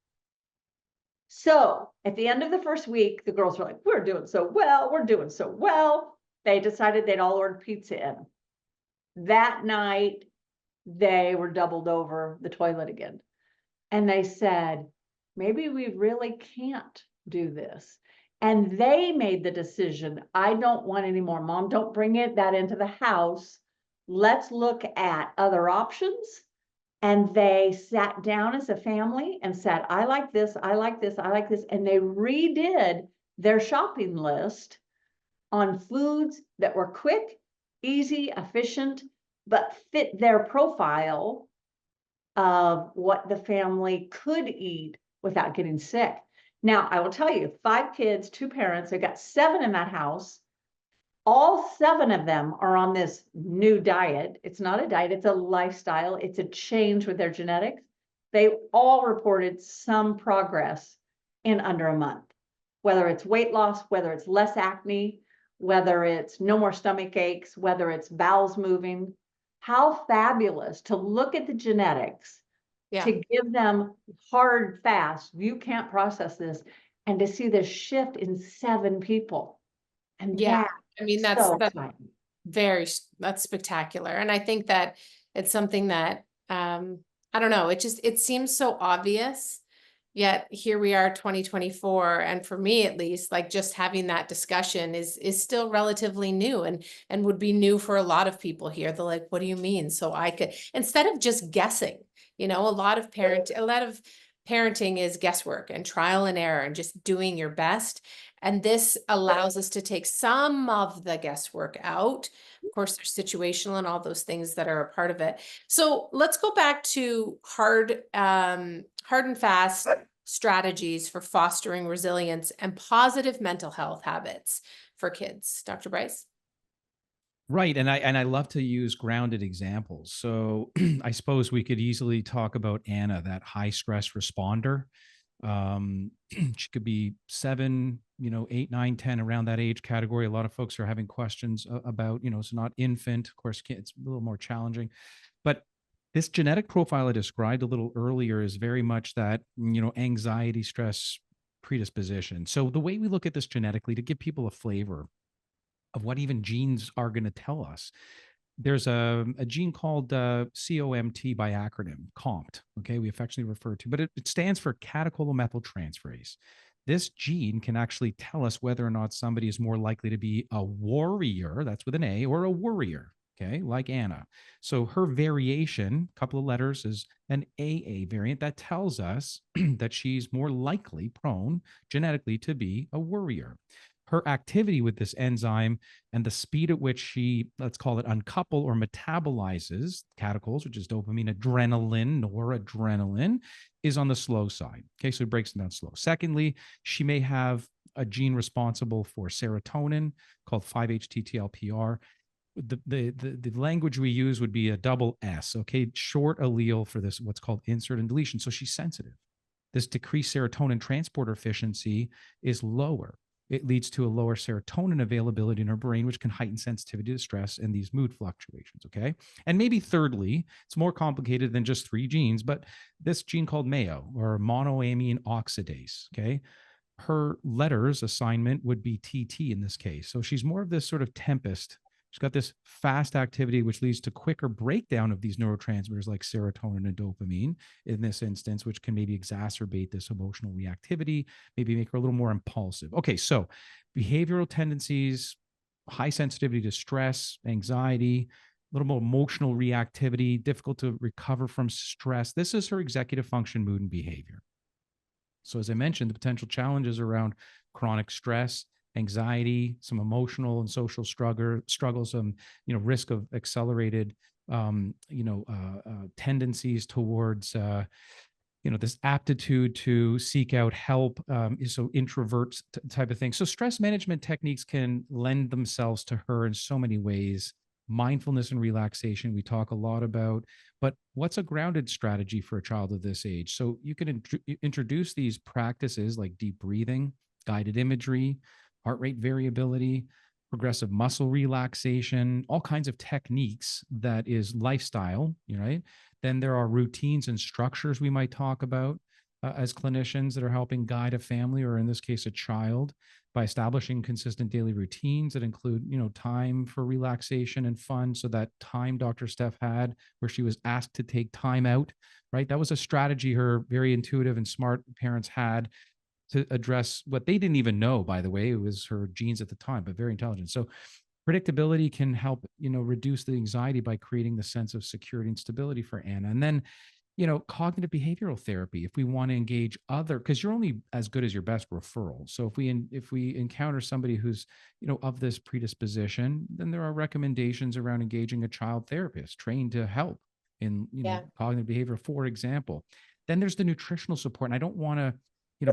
So at the end of the first week, the girls were like, we're doing so well. They decided they'd all order pizza in. That night, they were doubled over the toilet again. And they said, maybe we really can't do this. And they made the decision, I don't want any more. Mom, don't bring that into the house. Let's look at other options. And they sat down as a family and said, I like this, I like this, I like this. And they redid their shopping list on foods that were quick, easy, efficient, but fit their profile of what the family could eat without getting sick. Now, I will tell you, 5 kids, 2 parents, they've got 7 in that house. All 7 of them are on this new diet. It's not a diet, it's a lifestyle. It's a change with their genetics. They all reported some progress in under a month, whether it's weight loss, whether it's less acne, whether it's no more stomach aches, whether it's bowels moving. How fabulous to look at the genetics, Yeah. to give them hard, fast, you can't process this, and to see this shift in 7 people. And Yeah. that I mean, that's so that's exciting. that's spectacular. And I think that it's something that, I don't know, it seems so obvious, yet here we are 2024. And for me, at least, like just having that discussion is still relatively new and would be new for a lot of people here. They're like, what do you mean? So I could, instead of just guessing, a lot of parenting is guesswork and trial and error and just doing your best. And this allows us to take some of the guesswork out. Of course, there's situational and all those things that are a part of it. So let's go back to hard and fast strategies for fostering resilience and positive mental health habits for kids. Dr. Bryce? Right. And I love to use grounded examples. So I suppose we could easily talk about Anna, that high stress responder. She could be 7, 8, 9, 10, around that age category. A lot of folks are having questions about, so not infant, of course, it's a little more challenging, but this genetic profile I described a little earlier is very much that, anxiety, stress predisposition. So the way we look at this genetically, to give people a flavor of what even genes are going to tell us, there's a gene called COMT by acronym, COMT. Okay, we affectionately refer to, but it stands for catecholomethyltransferase. This gene can actually tell us whether or not somebody is more likely to be a warrior, that's with an A, or a worrier. Okay, like Anna. So her variation, a couple of letters, is an AA variant that tells us that she's more likely prone genetically to be a worrier. Her activity with this enzyme and the speed at which she, let's call it, uncouple or metabolizes catechols, which is dopamine, adrenaline, noradrenaline, is on the slow side. Okay, so it breaks them down slow. Secondly, she may have a gene responsible for serotonin called 5-HTTLPR. The language we use would be a double S, okay, short allele for this, what's called insert and deletion. So she's sensitive. This decreased serotonin transporter efficiency is lower. It leads to a lower serotonin availability in her brain, which can heighten sensitivity to stress and these mood fluctuations, okay? And maybe thirdly, it's more complicated than just 3 genes, but this gene called MAO, or monoamine oxidase, okay? Her letters assignment would be TT in this case. So she's more of this sort of tempest. She's got this fast activity, which leads to quicker breakdown of these neurotransmitters like serotonin and dopamine in this instance, which can maybe exacerbate this emotional reactivity, maybe make her a little more impulsive. Okay, so behavioral tendencies, high sensitivity to stress, anxiety, a little more emotional reactivity, difficult to recover from stress. This is her executive function, mood, and behavior. So as I mentioned, the potential challenges around chronic stress, anxiety, some emotional and social struggles, risk of accelerated, tendencies towards, this aptitude to seek out help, so introverts type of thing. So stress management techniques can lend themselves to her in so many ways. Mindfulness and relaxation, we talk a lot about, but what's a grounded strategy for a child of this age? So you can introduce these practices like deep breathing, guided imagery, heart rate variability, progressive muscle relaxation, all kinds of techniques that is lifestyle, right? Then there are routines and structures we might talk about as clinicians that are helping guide a family, or in this case, a child, by establishing consistent daily routines that include, time for relaxation and fun. So that time Dr. Steph had where she was asked to take time out, right? That was a strategy her very intuitive and smart parents had to address what they didn't even know, by the way. It was her genes at the time, but very intelligent. So predictability can help, reduce the anxiety by creating the sense of security and stability for Anna. And then, cognitive behavioral therapy, if we want to engage other, because you're only as good as your best referral. So if we encounter somebody who's, of this predisposition, then there are recommendations around engaging a child therapist trained to help in, Yeah. cognitive behavior, for example. Then there's the nutritional support. And I don't want to,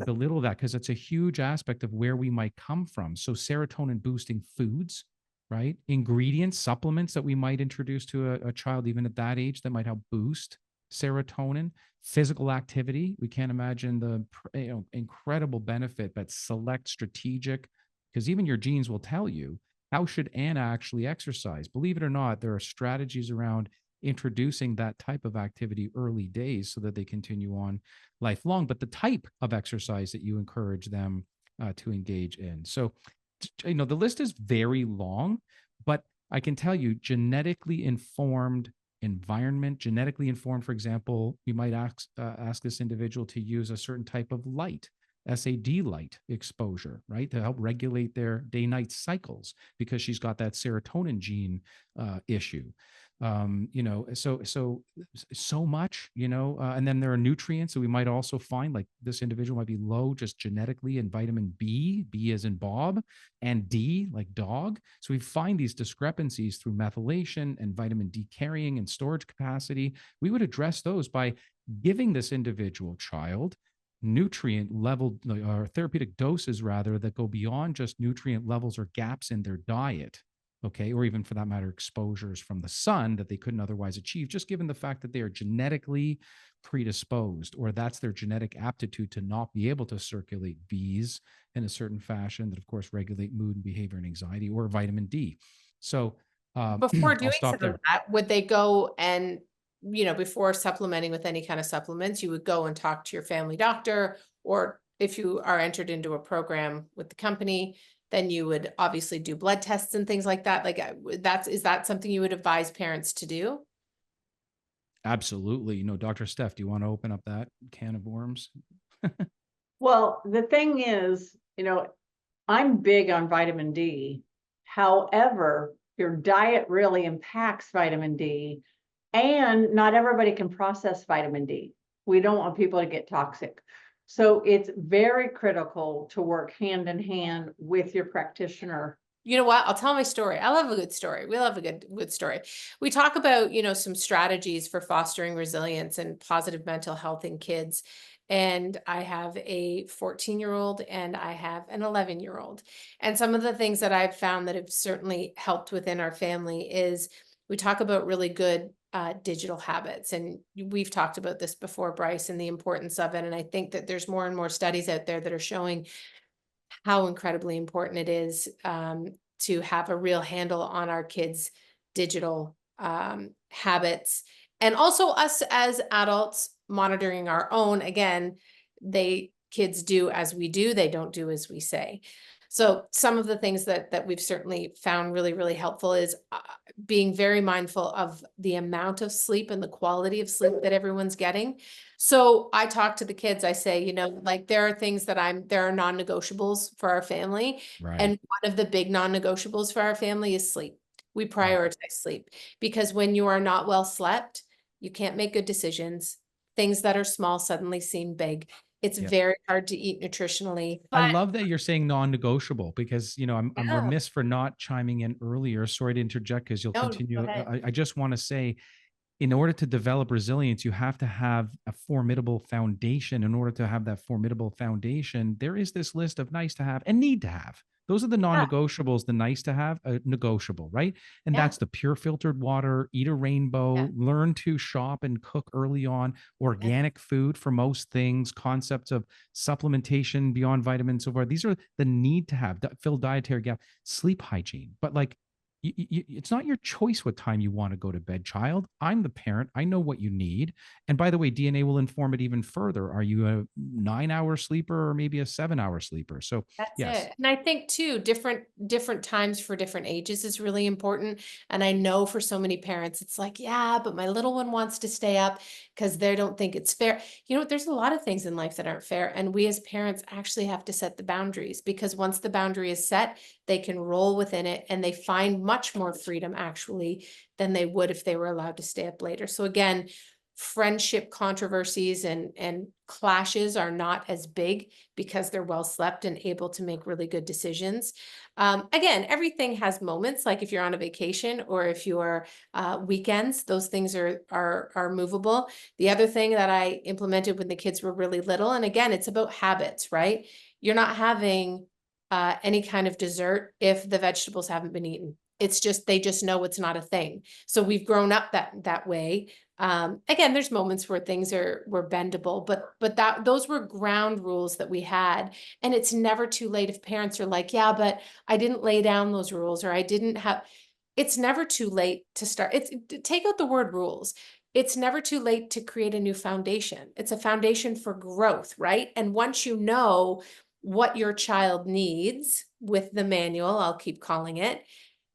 belittle that, because it's a huge aspect of where we might come from. So serotonin boosting foods, right? Ingredients, supplements that we might introduce to a child, even at that age, that might help boost serotonin. Physical activity. We can't imagine the incredible benefit, but select strategic, because even your genes will tell you how should Anna actually exercise. Believe it or not, there are strategies around introducing that type of activity early days so that they continue on lifelong, but the type of exercise that you encourage them to engage in. So, the list is very long, but I can tell you, genetically informed environment, genetically informed, for example, we might ask this individual to use a certain type of light, SAD light exposure, right, to help regulate their day-night cycles, because she's got that serotonin gene issue. So much, and then there are nutrients that we might also find, like this individual might be low just genetically in vitamin B as in Bob, and D like dog. So we find these discrepancies through methylation and vitamin D carrying and storage capacity. We would address those by giving this individual child nutrient level or therapeutic doses, rather, that go beyond just nutrient levels or gaps in their diet. Okay, or even for that matter, exposures from the sun that they couldn't otherwise achieve, just given the fact that they are genetically predisposed, or that's their genetic aptitude to not be able to circulate Bs in a certain fashion that, of course, regulate mood and behavior and anxiety, or vitamin D. So Before I'll doing stop some there. of that, would they go and, before supplementing with any kind of supplements, you would go and talk to your family doctor, or if you are entered into a program with the company, then you would obviously do blood tests and things like that. Like is that something you would advise parents to do? Absolutely. Dr. Steph, do you want to open up that can of worms? Well, the thing is, I'm big on vitamin D. However, your diet really impacts vitamin D, and not everybody can process vitamin D. We don't want people to get toxic. So it's very critical to work hand in hand with your practitioner. You know what? I'll tell my story. I love a good story. We love a good story. We talk about, some strategies for fostering resilience and positive mental health in kids. And I have a 14-year-old and I have an 11-year-old. And some of the things that I've found that have certainly helped within our family is we talk about really good digital habits. And we've talked about this before, Bryce, and the importance of it. And I think that there's more and more studies out there that are showing how incredibly important it is to have a real handle on our kids' digital habits, and also us as adults monitoring our own. Again, kids do as we do, they don't do as we say. So some of the things that we've certainly found really, really helpful is being very mindful of the amount of sleep and the quality of sleep that everyone's getting. So I talk to the kids, I say, like there are things that there are non-negotiables for our family. Right. And one of the big non-negotiables for our family is sleep. We prioritize sleep, because when you are not well slept, you can't make good decisions. Things that are small suddenly seem big. It's Yep. very hard to eat nutritionally. I But love that you're saying non-negotiable, because I'm yeah, remiss for not chiming in earlier. Sorry to interject, because you'll no, go continue. ahead. I just want to say, in order to develop resilience, you have to have a formidable foundation. In order to have that formidable foundation, there is this list of nice to have and need to have. Those are the non-negotiables, the nice to have, negotiable, right? And Yeah. that's the pure filtered water, eat a rainbow, learn to shop and cook early on, organic food for most things, concepts of supplementation beyond vitamins, so far. These are the need to have, fill dietary gap, sleep hygiene. But like, it's not your choice what time you want to go to bed, child. I'm the parent. I know what you need. And by the way, DNA will inform it even further. Are you a 9-hour sleeper or maybe a 7-hour sleeper? So That's yes, it. And I think too, different times for different ages is really important. And I know for so many parents, it's like, yeah, but my little one wants to stay up because they don't think it's fair. You know, there's a lot of things in life that aren't fair. And we as parents actually have to set the boundaries, because once the boundary is set, they can roll within it and they find much more freedom actually than they would if they were allowed to stay up later. So again, friendship controversies and clashes are not as big because they're well slept and able to make really good decisions. Again, everything has moments, like if you're on a vacation or if you're weekends, those things are movable. The other thing that I implemented when the kids were really little, and again, it's about habits, right? You're not having any kind of dessert if the vegetables haven't been eaten. It's just, they just know it's not a thing. So we've grown up that way. Again, there's moments where things were bendable, but those were ground rules that we had. And it's never too late if parents are like, yeah, but I didn't lay down those rules, or I didn't have, it's never too late to start. Take out the word rules. It's never too late to create a new foundation. It's a foundation for growth, right? And once you know what your child needs with the manual, I'll keep calling it,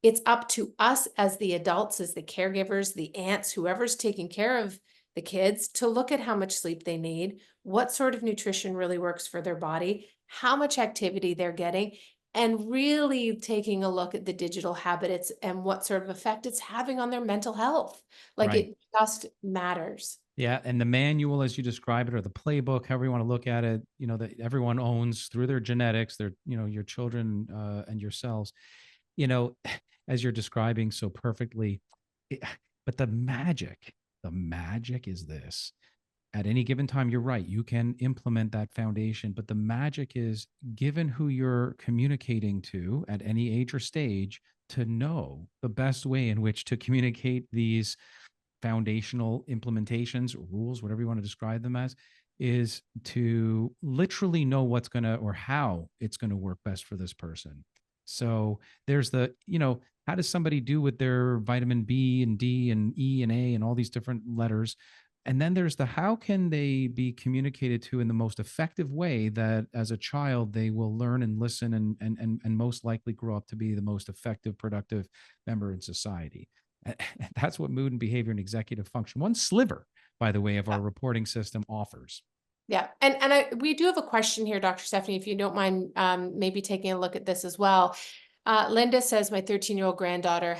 it's up to us as the adults, as the caregivers, the aunts, whoever's taking care of the kids, to look at how much sleep they need, what sort of nutrition really works for their body, how much activity they're getting, and really taking a look at the digital habits and what sort of effect it's having on their mental health. Like, right. it just matters. Yeah, and the manual, as you describe it, or the playbook, however you want to look at it, that everyone owns through their genetics, their, your children and yourselves, you know, as you're describing so perfectly. it- but the magic is this. At any given time, you're right, you can implement that foundation, but the magic is, given who you're communicating to at any age or stage, to know the best way in which to communicate these foundational implementations, rules, whatever you want to describe them as, is to literally know what's going to, or how it's going to work best for this person. So there's the, how does somebody do with their vitamin B and D and E and A and all these different letters? And then there's the, how can they be communicated to in the most effective way that as a child they will learn and listen and most likely grow up to be the most effective, productive member in society. And that's what mood and behavior and executive function, one sliver, by the way, of our reporting system offers. Yeah. And we do have a question here, Dr. Stephanie, if you don't mind, maybe taking a look at this as well. Linda says, my 13-year-old granddaughter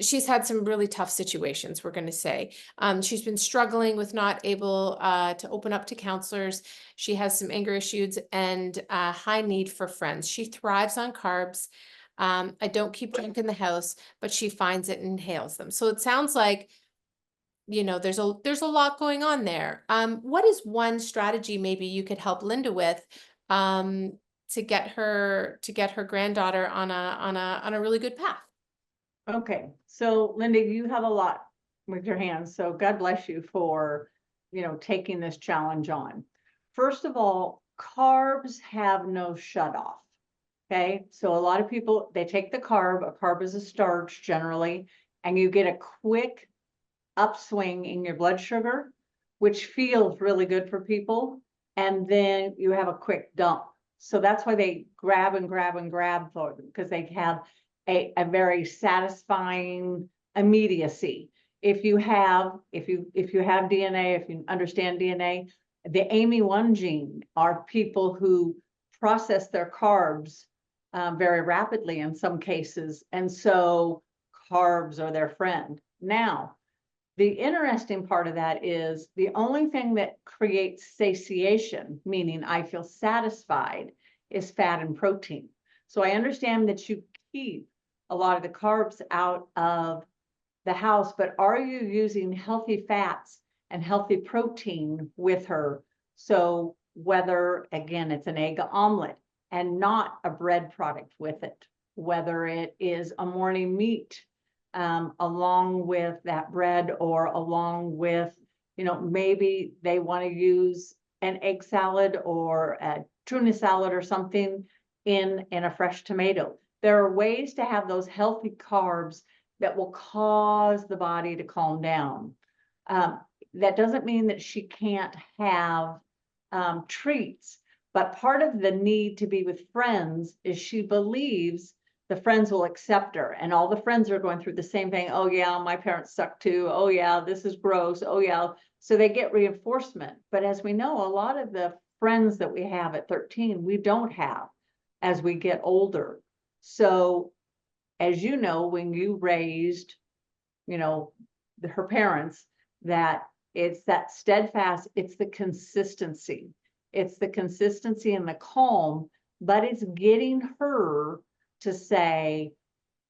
she's had some really tough situations, we're going to say. She's been struggling with not able to open up to counselors. She has some anger issues and high need for friends. She thrives on carbs. I don't keep drink in the house, but she finds it and inhales them. So it sounds like, there's a lot going on there. What is one strategy maybe you could help Linda with, to get her granddaughter on a really good path? Okay, so Linda, you have a lot with your hands, so God bless you for, taking this challenge on. First of all, carbs have no shut off. Okay, so a lot of people, they take a carb is a starch generally, and you get a quick upswing in your blood sugar, which feels really good for people. And then you have a quick dump. So that's why they grab and grab and grab for them, because they have a very satisfying immediacy. If you have DNA, if you understand DNA, the AMY1 gene are people who process their carbs very rapidly in some cases. And so carbs are their friend. Now, the interesting part of that is the only thing that creates satiation, meaning I feel satisfied, is fat and protein. So I understand that you keep a lot of the carbs out of the house, but are you using healthy fats and healthy protein with her? So whether, again, it's an egg omelet and not a bread product with it, whether it is a morning meat along with that bread, or along with, maybe they want to use an egg salad or a tuna salad or something in a fresh tomato. there are ways to have those healthy carbs that will cause the body to calm down. That doesn't mean that she can't have treats, but part of the need to be with friends is she believes the friends will accept her, and all the friends are going through the same thing. Oh yeah, my parents suck too. Oh yeah, this is gross. Oh yeah. So they get reinforcement. But as we know, a lot of the friends that we have at 13, we don't have as we get older. So as you know, when you raised, her parents, that it's that steadfast, it's the consistency. It's the consistency and the calm, but it's getting her to say,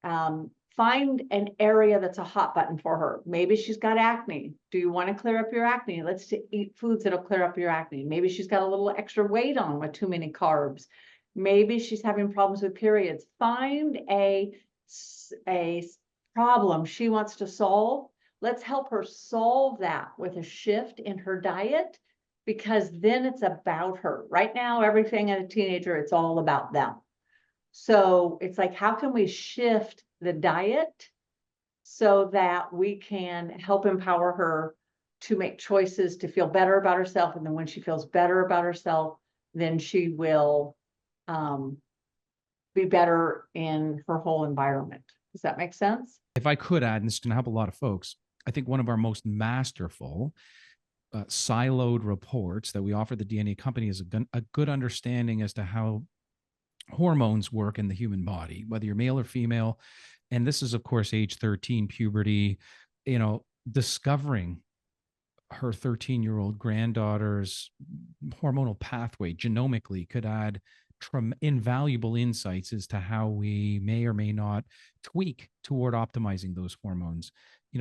find an area that's a hot button for her. Maybe she's got acne. Do you want to clear up your acne? Let's eat foods that'll clear up your acne. Maybe she's got a little extra weight on with too many carbs. Maybe she's having problems with periods. Find a problem she wants to solve. Let's help her solve that with a shift in her diet, because then it's about her. Right now, everything in a teenager, it's all about them. So it's like, how can we shift the diet so that we can help empower her to make choices to feel better about herself? And then when she feels better about herself, then she will be better in her whole environment. Does that make sense? If I could add, and this is going to help a lot of folks, I think one of our most masterful siloed reports that we offer the DNA company is a good understanding as to how hormones work in the human body, whether you're male or female. And this is, of course, age 13, puberty, discovering her 13-year-old granddaughter's hormonal pathway genomically could add invaluable insights as to how we may or may not tweak toward optimizing those hormones,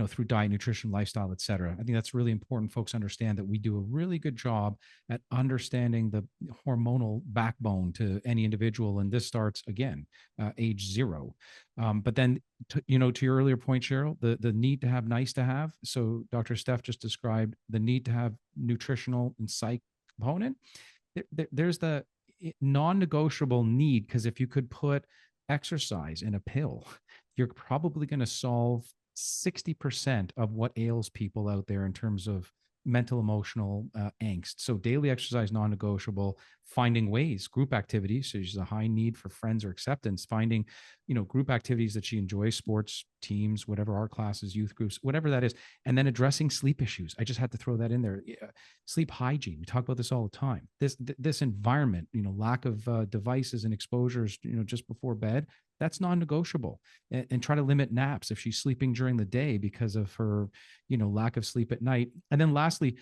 through diet, nutrition, lifestyle, et cetera. I think that's really important. Folks understand that we do a really good job at understanding the hormonal backbone to any individual. And this starts again, age 0. But then, to your earlier point, Cheryl, the need to have, nice to have. So Dr. Steph just described the need to have nutritional and psych component. There's the non-negotiable need, because if you could put exercise in a pill, you're probably going to solve 60% of what ails people out there in terms of mental, emotional angst. So daily exercise, non-negotiable. Finding ways, group activities. So there's a high need for friends or acceptance. Finding, group activities that she enjoys, sports, teams, whatever, art classes, youth groups, whatever that is. And then addressing sleep issues. I just had to throw that in there. Sleep hygiene. We talk about this all the time. This environment, lack of devices and exposures, just before bed. That's non-negotiable. And try to limit naps if she's sleeping during the day because of her, lack of sleep at night. And then lastly,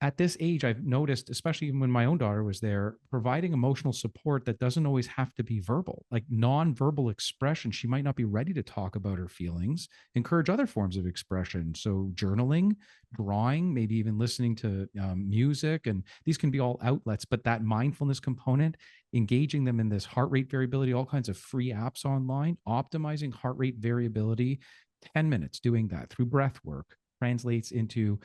at this age, I've noticed, especially when my own daughter was there, providing emotional support that doesn't always have to be verbal, like non-verbal expression. She might not be ready to talk about her feelings. Encourage other forms of expression. So journaling, drawing, maybe even listening to music. And these can be all outlets, but that mindfulness component, engaging them in this heart rate variability, all kinds of free apps online, optimizing heart rate variability, 10 minutes doing that through breath work translates into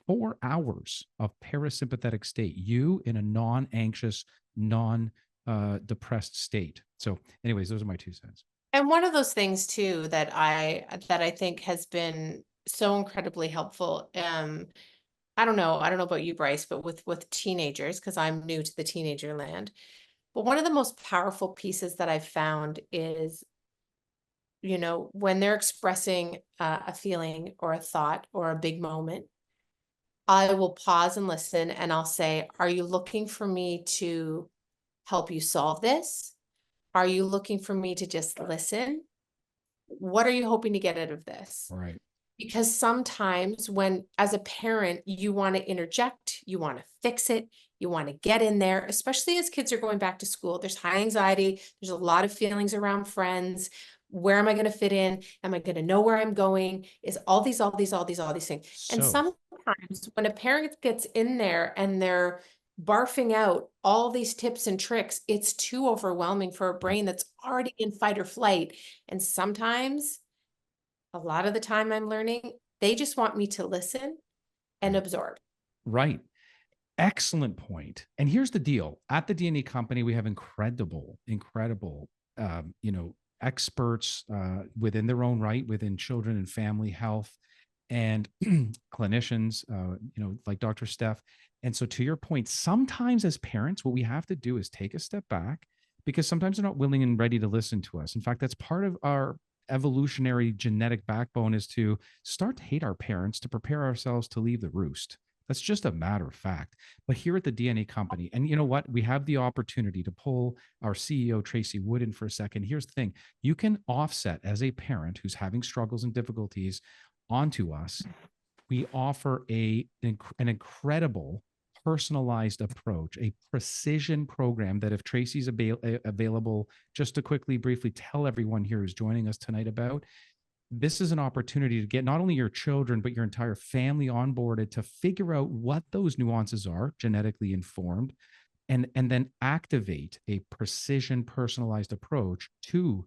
4 hours of parasympathetic state, you in a non-anxious, non-depressed state. So anyways, those are my 2 cents. And one of those things too that I think has been so incredibly helpful. I don't know about you, Bryce, but with teenagers, because I'm new to the teenager land. But one of the most powerful pieces that I've found is, when they're expressing a feeling or a thought or a big moment, I will pause and listen, and I'll say, are you looking for me to help you solve this? Are you looking for me to just listen? What are you hoping to get out of this? Right. Because sometimes when, as a parent, you want to interject, you want to fix it, you want to get in there, especially as kids are going back to school. There's high anxiety. There's a lot of feelings around friends. Where am I going to fit in? Am I going to know where I'm going? Is all these things. And sometimes when a parent gets in there and they're barfing out all these tips and tricks, it's too overwhelming for a brain that's already in fight or flight. And sometimes, a lot of the time I'm learning, they just want me to listen and absorb. Right. Excellent point. And here's the deal. At the DNA company, we have incredible, experts within their own right, within children and family health, and clinicians, like Dr. Steph. And so to your point, sometimes as parents, what we have to do is take a step back, because sometimes they're not willing and ready to listen to us. In fact, that's part of our evolutionary genetic backbone, is to start to hate our parents to prepare ourselves to leave the roost. That's just a matter of fact. But here at the DNA company, and you know what? We have the opportunity to pull our CEO, Tracy Wood, in for a second. Here's the thing. You can offset as a parent who's having struggles and difficulties onto us. We offer an incredible personalized approach, a precision program that, if Tracy's available, just to quickly, briefly tell everyone here who's joining us tonight about, this is an opportunity to get not only your children, but your entire family onboarded to figure out what those nuances are, genetically informed, and then activate a precision personalized approach to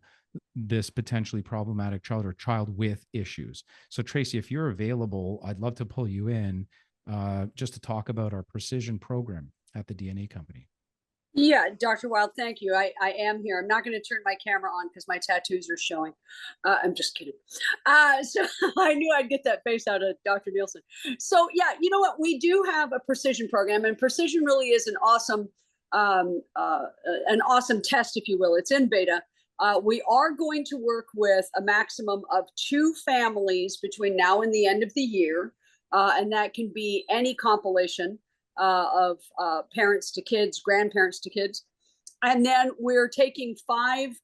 this potentially problematic child or child with issues. So Tracy, if you're available, I'd love to pull you in just to talk about our precision program at the DNA company. Yeah, Dr. Wild, thank you. I am here. I'm not going to turn my camera on because my tattoos are showing. I'm just kidding. So I knew I'd get that face out of Dr. Nielsen. So yeah, you know what? We do have a precision program, and precision really is an awesome test, if you will. It's in beta. We are going to work with a maximum of 2 families between now and the end of the year, and that can be any compilation of parents to kids, grandparents to kids. And then we're taking 5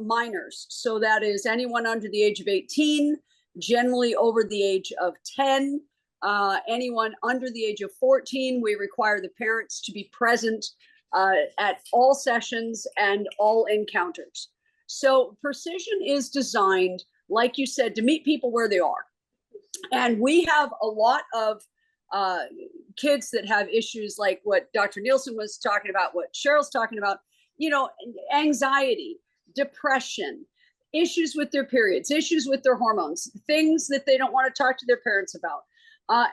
minors. So that is anyone under the age of 18, generally over the age of 10, anyone under the age of 14. We require the parents to be present at all sessions and all encounters. So precision is designed, like you said, to meet people where they are. And we have a lot of kids that have issues like what Dr. Nielsen was talking about, what Cheryl's talking about, anxiety, depression, issues with their periods, issues with their hormones, things that they don't want to talk to their parents about.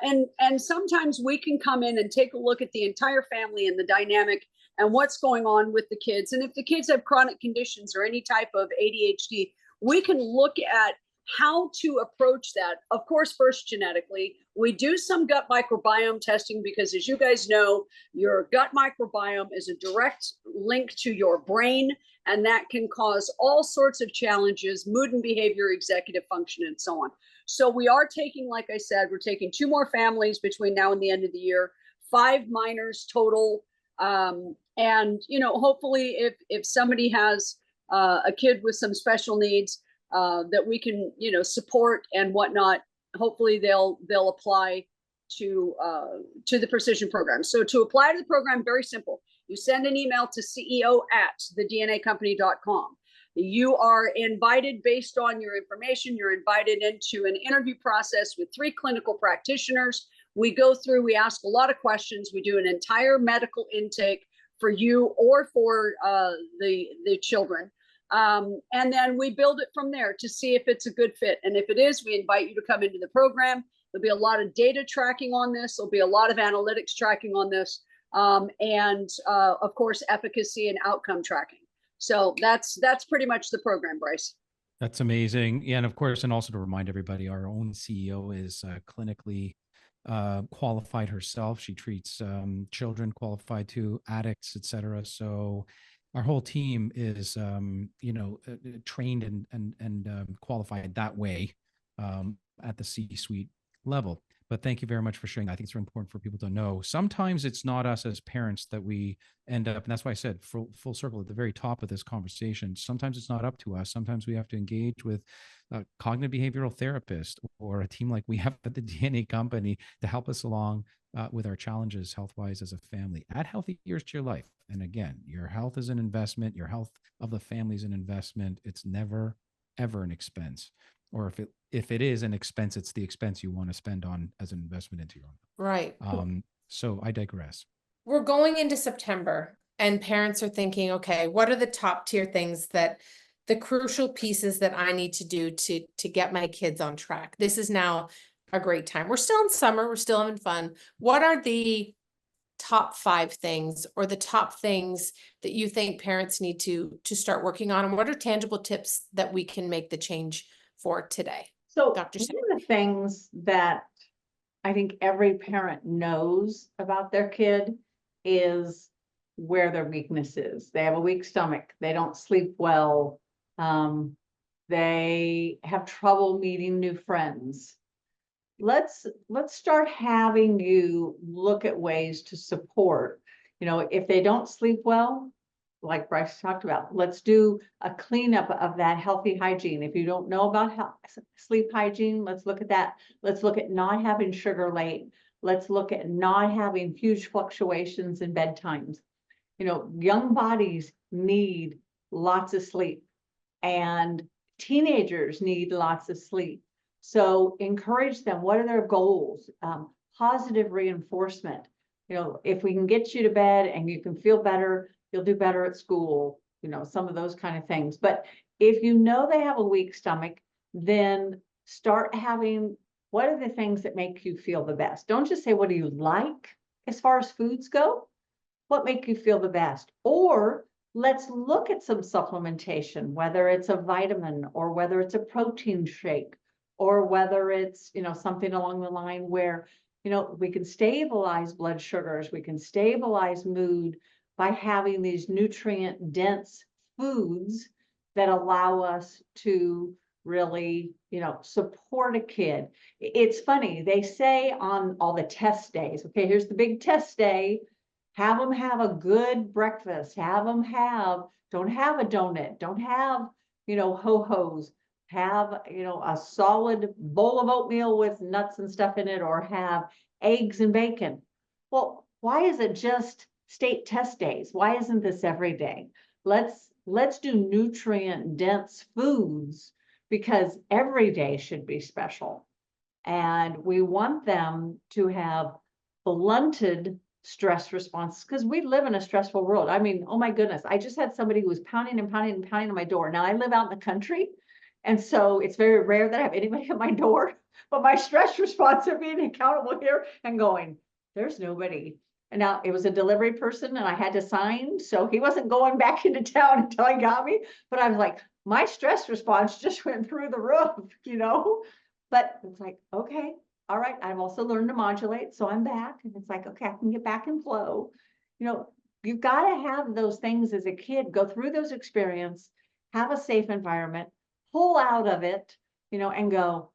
And sometimes we can come in and take a look at the entire family and the dynamic and what's going on with the kids. And if the kids have chronic conditions or any type of ADHD, we can look at how to approach that. Of course, first genetically, we do some gut microbiome testing because, as you guys know, your gut microbiome is a direct link to your brain, and that can cause all sorts of challenges, mood and behavior, executive function, and so on. So we are taking, like I said, we're taking 2 more families between now and the end of the year, 5 minors total. And, hopefully if somebody has a kid with some special needs, that we can, support and whatnot, hopefully they'll apply to the precision program. So to apply to the program, very simple. You send an email to ceo@thednacompany.com. You are invited based on your information. You're invited into an interview process with 3 clinical practitioners. We go through, we ask a lot of questions. We do an entire medical intake for you or for the children. And then we build it from there to see if it's a good fit. And if it is, we invite you to come into the program. There'll be a lot of data tracking on this. There'll be a lot of analytics tracking on this. And of course, efficacy and outcome tracking. So that's pretty much the program, Bryce. That's amazing. Yeah, and of course, and also to remind everybody, our own CEO is clinically qualified herself. She treats children, qualified to addicts, etc. So our whole team is, trained and qualified that way at the C-suite level. But thank you very much for sharing that. I think it's very important for people to know. Sometimes it's not us as parents that we end up, and that's why I said full circle at the very top of this conversation. Sometimes it's not up to us. Sometimes we have to engage with a cognitive behavioral therapist or a team like we have at the DNA company to help us along with our challenges health-wise as a family. Add healthy years to your life. And again, your health is an investment. Your health of the family is an investment. It's never, ever an expense. Or if it is an expense, it's the expense you want to spend on as an investment into your own. Right. So I digress. We're going into September and parents are thinking, okay, what are the top tier things the crucial pieces that I need to do to get my kids on track? This is now a great time. We're still in summer. We're still having fun. What are the top 5 things or the top things that you think parents need to start working on? And what are tangible tips that we can make the change for today? So Dr. one of the things that I think every parent knows about their kid is where their weakness is. They have a weak stomach. They don't sleep well. They have trouble meeting new friends. Let's start having you look at ways to support. You know, if they don't sleep well, like Bryce talked about, let's do a cleanup of that healthy hygiene. If you don't know about sleep hygiene, let's look at that. Let's look at not having sugar late. Let's look at not having huge fluctuations in bedtimes. You know, young bodies need lots of sleep, and teenagers need lots of sleep. So encourage them. What are their goals? Positive reinforcement. You know, if we can get you to bed and you can feel better, you'll do better at school, you know, some of those kind of things. But if you know they have a weak stomach, then start having, what are the things that make you feel the best? Don't just say, what do you like as far as foods go? What make you feel the best? Or let's look at some supplementation, whether it's a vitamin or whether it's a protein shake, or whether it's, you know, something along the line where, you know, we can stabilize blood sugars, we can stabilize mood by having these nutrient dense foods that allow us to really, you know, support a kid. It's funny, they say on all the test days, okay, here's the big test day, have them have a good breakfast, have them have, don't have a donut, don't have, you know, ho-hos, have, you know, a solid bowl of oatmeal with nuts and stuff in it, or have eggs and bacon. Well, why is it just state test days? Why isn't this every day? Let's do nutrient dense foods, because every day should be special. And we want them to have blunted stress response, because we live in a stressful world. I mean, oh my goodness, I just had somebody who was pounding and pounding and pounding on my door. Now I live out in the country, and so it's very rare that I have anybody at my door, but my stress response of being accountable here and going, there's nobody. And now it was a delivery person and I had to sign, so he wasn't going back into town until he got me. But I was like, my stress response just went through the roof, you know? But it's like, okay, all right, I've also learned to modulate, so I'm back. And it's like, okay, I can get back in flow. You know, you've got to have those things as a kid, go through those experiences, have a safe environment, pull out of it, you know, and go,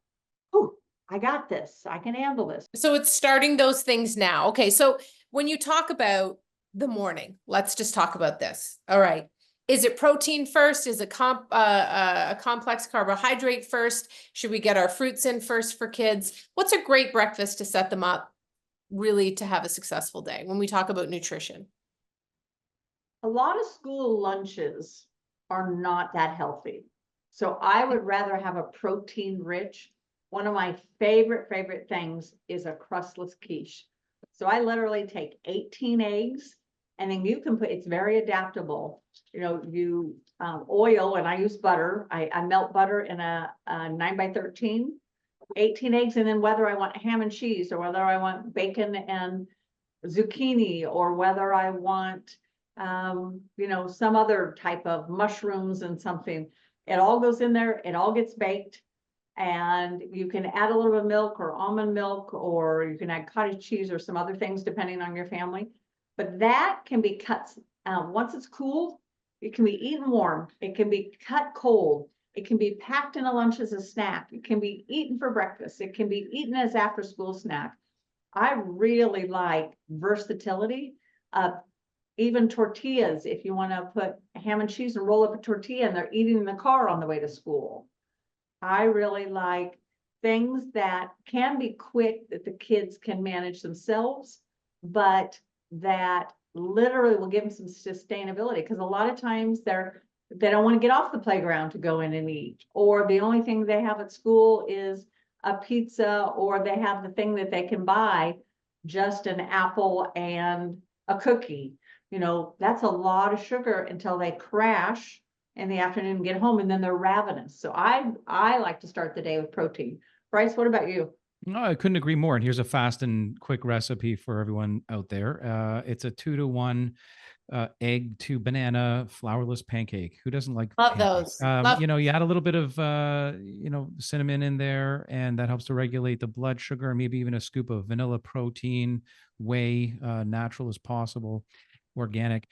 oh, I got this, I can handle this. So it's starting those things now. Okay, so when you talk about the morning, let's just talk about this. All right. Is it protein first? Is it a complex carbohydrate first? Should we get our fruits in first for kids? What's a great breakfast to set them up really to have a successful day when we talk about nutrition? A lot of school lunches are not that healthy. So I would rather have a protein rich. One of my favorite things is a crustless quiche. So I literally take 18 eggs, and then you can put, it's very adaptable. You know, you oil, and I use butter. I melt butter in a 9x13, 18 eggs, and then whether I want ham and cheese, or whether I want bacon and zucchini, or whether I want, you know, some other type of mushrooms and something, it all goes in there, it all gets baked. And you can add a little bit of milk or almond milk, or you can add cottage cheese or some other things depending on your family. But that can be cut, once it's cooled, it can be eaten warm, it can be cut cold, it can be packed in a lunch as a snack, it can be eaten for breakfast, it can be eaten as after school snack. I really like versatility. Even tortillas, if you want to put ham and cheese and roll up a tortilla and they're eating in the car on the way to school. I really like things that can be quick, that the kids can manage themselves, but that literally will give them some sustainability. Because a lot of times they don't want to get off the playground to go in and eat, or the only thing they have at school is a pizza, or they have the thing that they can buy, just an apple and a cookie. You know, that's a lot of sugar until they crash in the afternoon and get home, and then they're ravenous. So I like to start the day with protein. Bryce, what about you? No, I couldn't agree more. And here's a fast and quick recipe for everyone out there. It's a 2-to-1 egg to banana flourless pancake. Who doesn't like Love pancakes? those. Love. You know, you add a little bit of, cinnamon in there, and that helps to regulate the blood sugar, and maybe even a scoop of vanilla protein, whey, natural as possible, organic.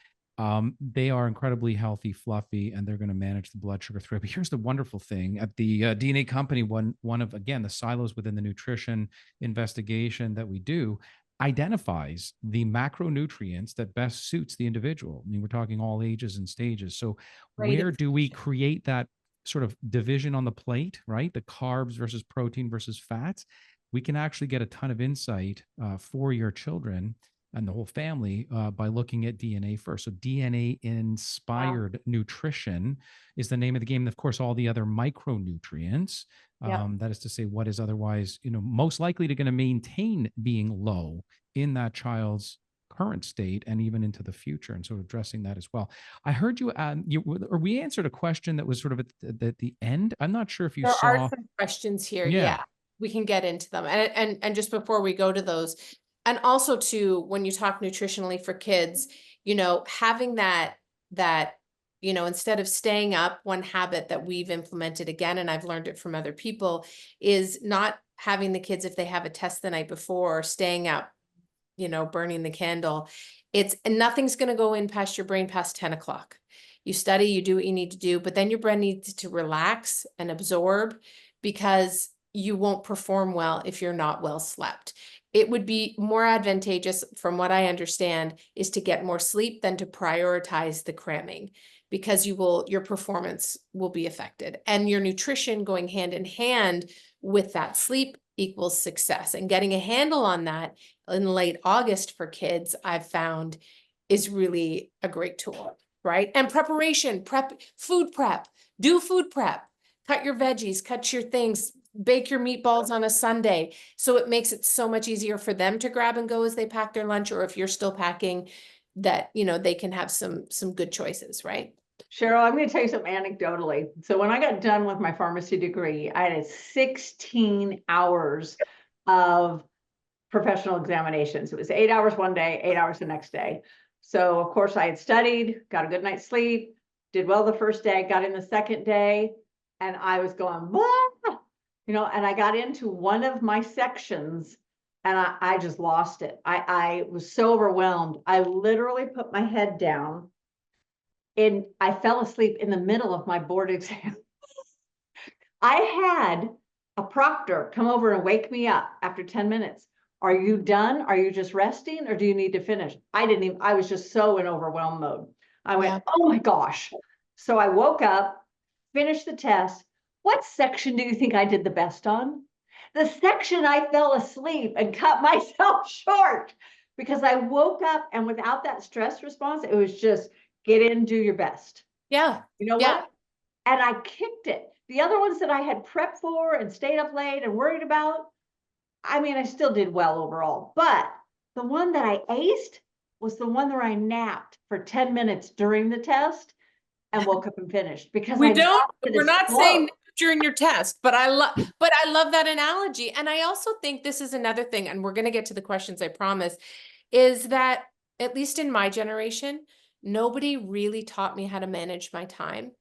They are incredibly healthy, fluffy, and they're going to manage the blood sugar through. But here's the wonderful thing: at the DNA company, one of again the silos within the nutrition investigation that we do identifies the macronutrients that best suits the individual. I mean, we're talking all ages and stages. So Great where do we information. create that sort of division on the plate, right? The carbs versus protein versus fats. We can actually get a ton of insight for your children and the whole family by looking at DNA first. So DNA inspired nutrition is the name of the game. And of course, all the other micronutrients, Yep. that is to say, what is otherwise, most likely to going to maintain being low in that child's current state and even into the future, and so addressing that as well. I heard or we answered a question that was sort of at the end. I'm not sure if you There are saw. some questions here. Yeah. Yeah, we can get into them. And just before we go to those, and also too, when you talk nutritionally for kids, having that, instead of staying up, one habit that we've implemented again, and I've learned it from other people, is not having the kids, if they have a test the night before, staying up, burning the candle. And nothing's going to go in past your brain past 10 o'clock. You study, you do what you need to do, but then your brain needs to relax and absorb, because you won't perform well if you're not well slept. It would be more advantageous, from what I understand, is to get more sleep than to prioritize the cramming, because your performance will be affected, and your nutrition going hand in hand with that sleep equals success. And getting a handle on that in late August for kids, I've found, is really a great tool, right? And food prep, do food prep, cut your veggies, cut your things, bake your meatballs on a Sunday. So it makes it so much easier for them to grab and go as they pack their lunch, or if you're still packing, that, they can have some good choices, right? Cheryl, I'm going to tell you something anecdotally. So when I got done with my pharmacy degree, I had 16 hours of professional examinations. It was 8 hours one day, 8 hours the next day. So of course I had studied, got a good night's sleep, did well the first day, got in the second day, and I was going, "Blah!" And I got into one of my sections and I just lost it. I was so overwhelmed. I literally put my head down and I fell asleep in the middle of my board exam. I had a proctor come over and wake me up after 10 minutes. Are you done? Are you just resting, or do you need to finish? I was just so in overwhelmed mode. I went, oh my gosh. So I woke up, finished the test. What section do you think I did the best on? The section I fell asleep and cut myself short, because I woke up, and without that stress response, it was just get in, do your best. Yeah. You know what? And I kicked it. The other ones that I had prepped for and stayed up late and worried about, I mean, I still did well overall, but the one that I aced was the one where I napped for 10 minutes during the test and woke up and finished, because we're not saying slow. during your test, but I love that analogy. And I also think this is another thing, and we're going to get to the questions, I promise, is that at least in my generation, nobody really taught me how to manage my time.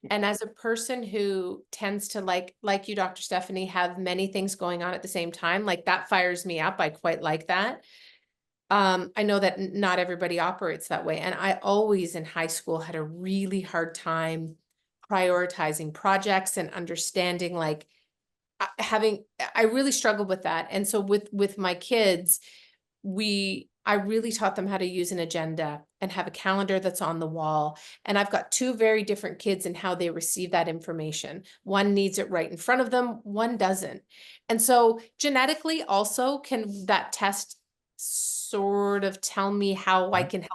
And as a person who tends to, like you, Dr. Stephanie, have many things going on at the same time, like that fires me up. I quite like that. I know that not everybody operates that way. And I always in high school had a really hard time prioritizing projects and understanding, like I really struggled with that. And so with my kids, I really taught them how to use an agenda and have a calendar that's on the wall. And I've got two very different kids in how they receive that information. One needs it right in front of them, one doesn't. And so genetically also, can that test sort of tell me how I can help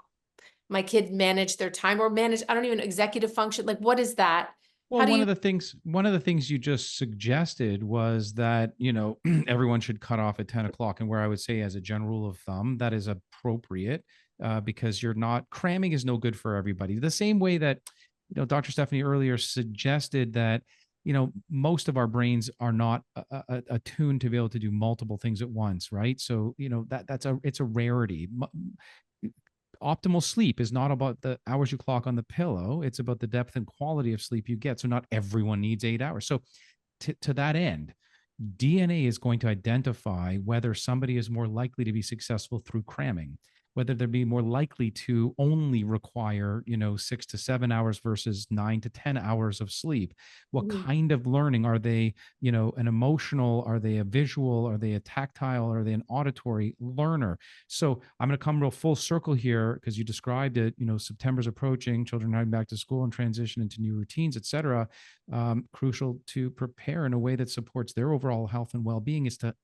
my kid manage their time, or manage, I don't even, executive function? Like, what is that? Well, one of the things you just suggested was that, everyone should cut off at 10 o'clock. And where I would say, as a general rule of thumb, that is appropriate, because cramming is no good for everybody. The same way that, Dr. Stephanie earlier suggested that most of our brains are not attuned to be able to do multiple things at once, right? So, it's a rarity. Optimal sleep is not about the hours you clock on the pillow. It's about the depth and quality of sleep you get. So not everyone needs 8 hours. So to that end, DNA is going to identify whether somebody is more likely to be successful through cramming, whether they'd be more likely to only require, 6 to 7 hours versus 9 to 10 hours of sleep. What Mhm. kind of learning are they, an emotional, are they a visual, are they a tactile, are they an auditory learner? So I'm going to come real full circle here because you described it, September's approaching, children heading back to school and transition into new routines, et cetera. Crucial to prepare in a way that supports their overall health and well-being is to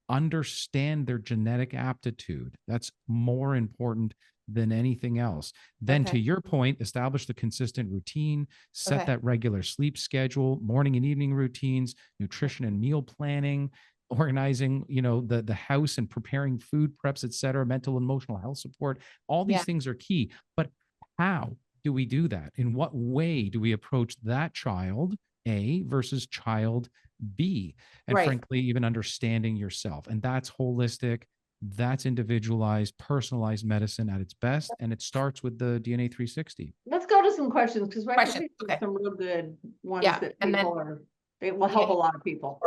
understand their genetic aptitude. That's more important than anything else. Then Okay. to your point, establish the consistent routine, set Okay. that regular sleep schedule, morning and evening routines, nutrition and meal planning, organizing, the house and preparing food preps, et cetera, mental and emotional health support. All these Yeah. things are key. But how do we do that? In what way do we approach that child A versus child B? And Right. frankly, even understanding yourself. And that's holistic, that's individualized, personalized medicine at its best. And it starts with the DNA 360. Let's go to some questions because I Questions, think there's okay. some real good ones Yeah, that and then- people it will help a lot of people.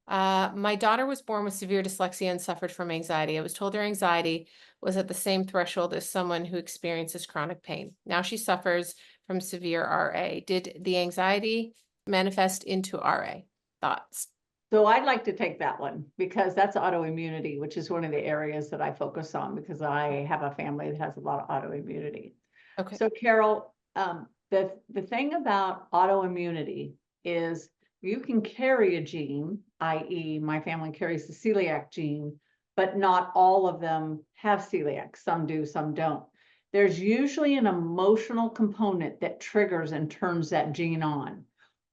My daughter was born with severe dyslexia and suffered from anxiety. I was told her anxiety was at the same threshold as someone who experiences chronic pain. Now she suffers from severe RA. Did the anxiety manifest into RA? Thoughts? So I'd like to take that one because that's autoimmunity, which is one of the areas that I focus on because I have a family that has a lot of autoimmunity. Okay. So Carol, the thing about autoimmunity is you can carry a gene, i.e. my family carries the celiac gene, but not all of them have celiac. Some do, some don't. There's usually an emotional component that triggers and turns that gene on.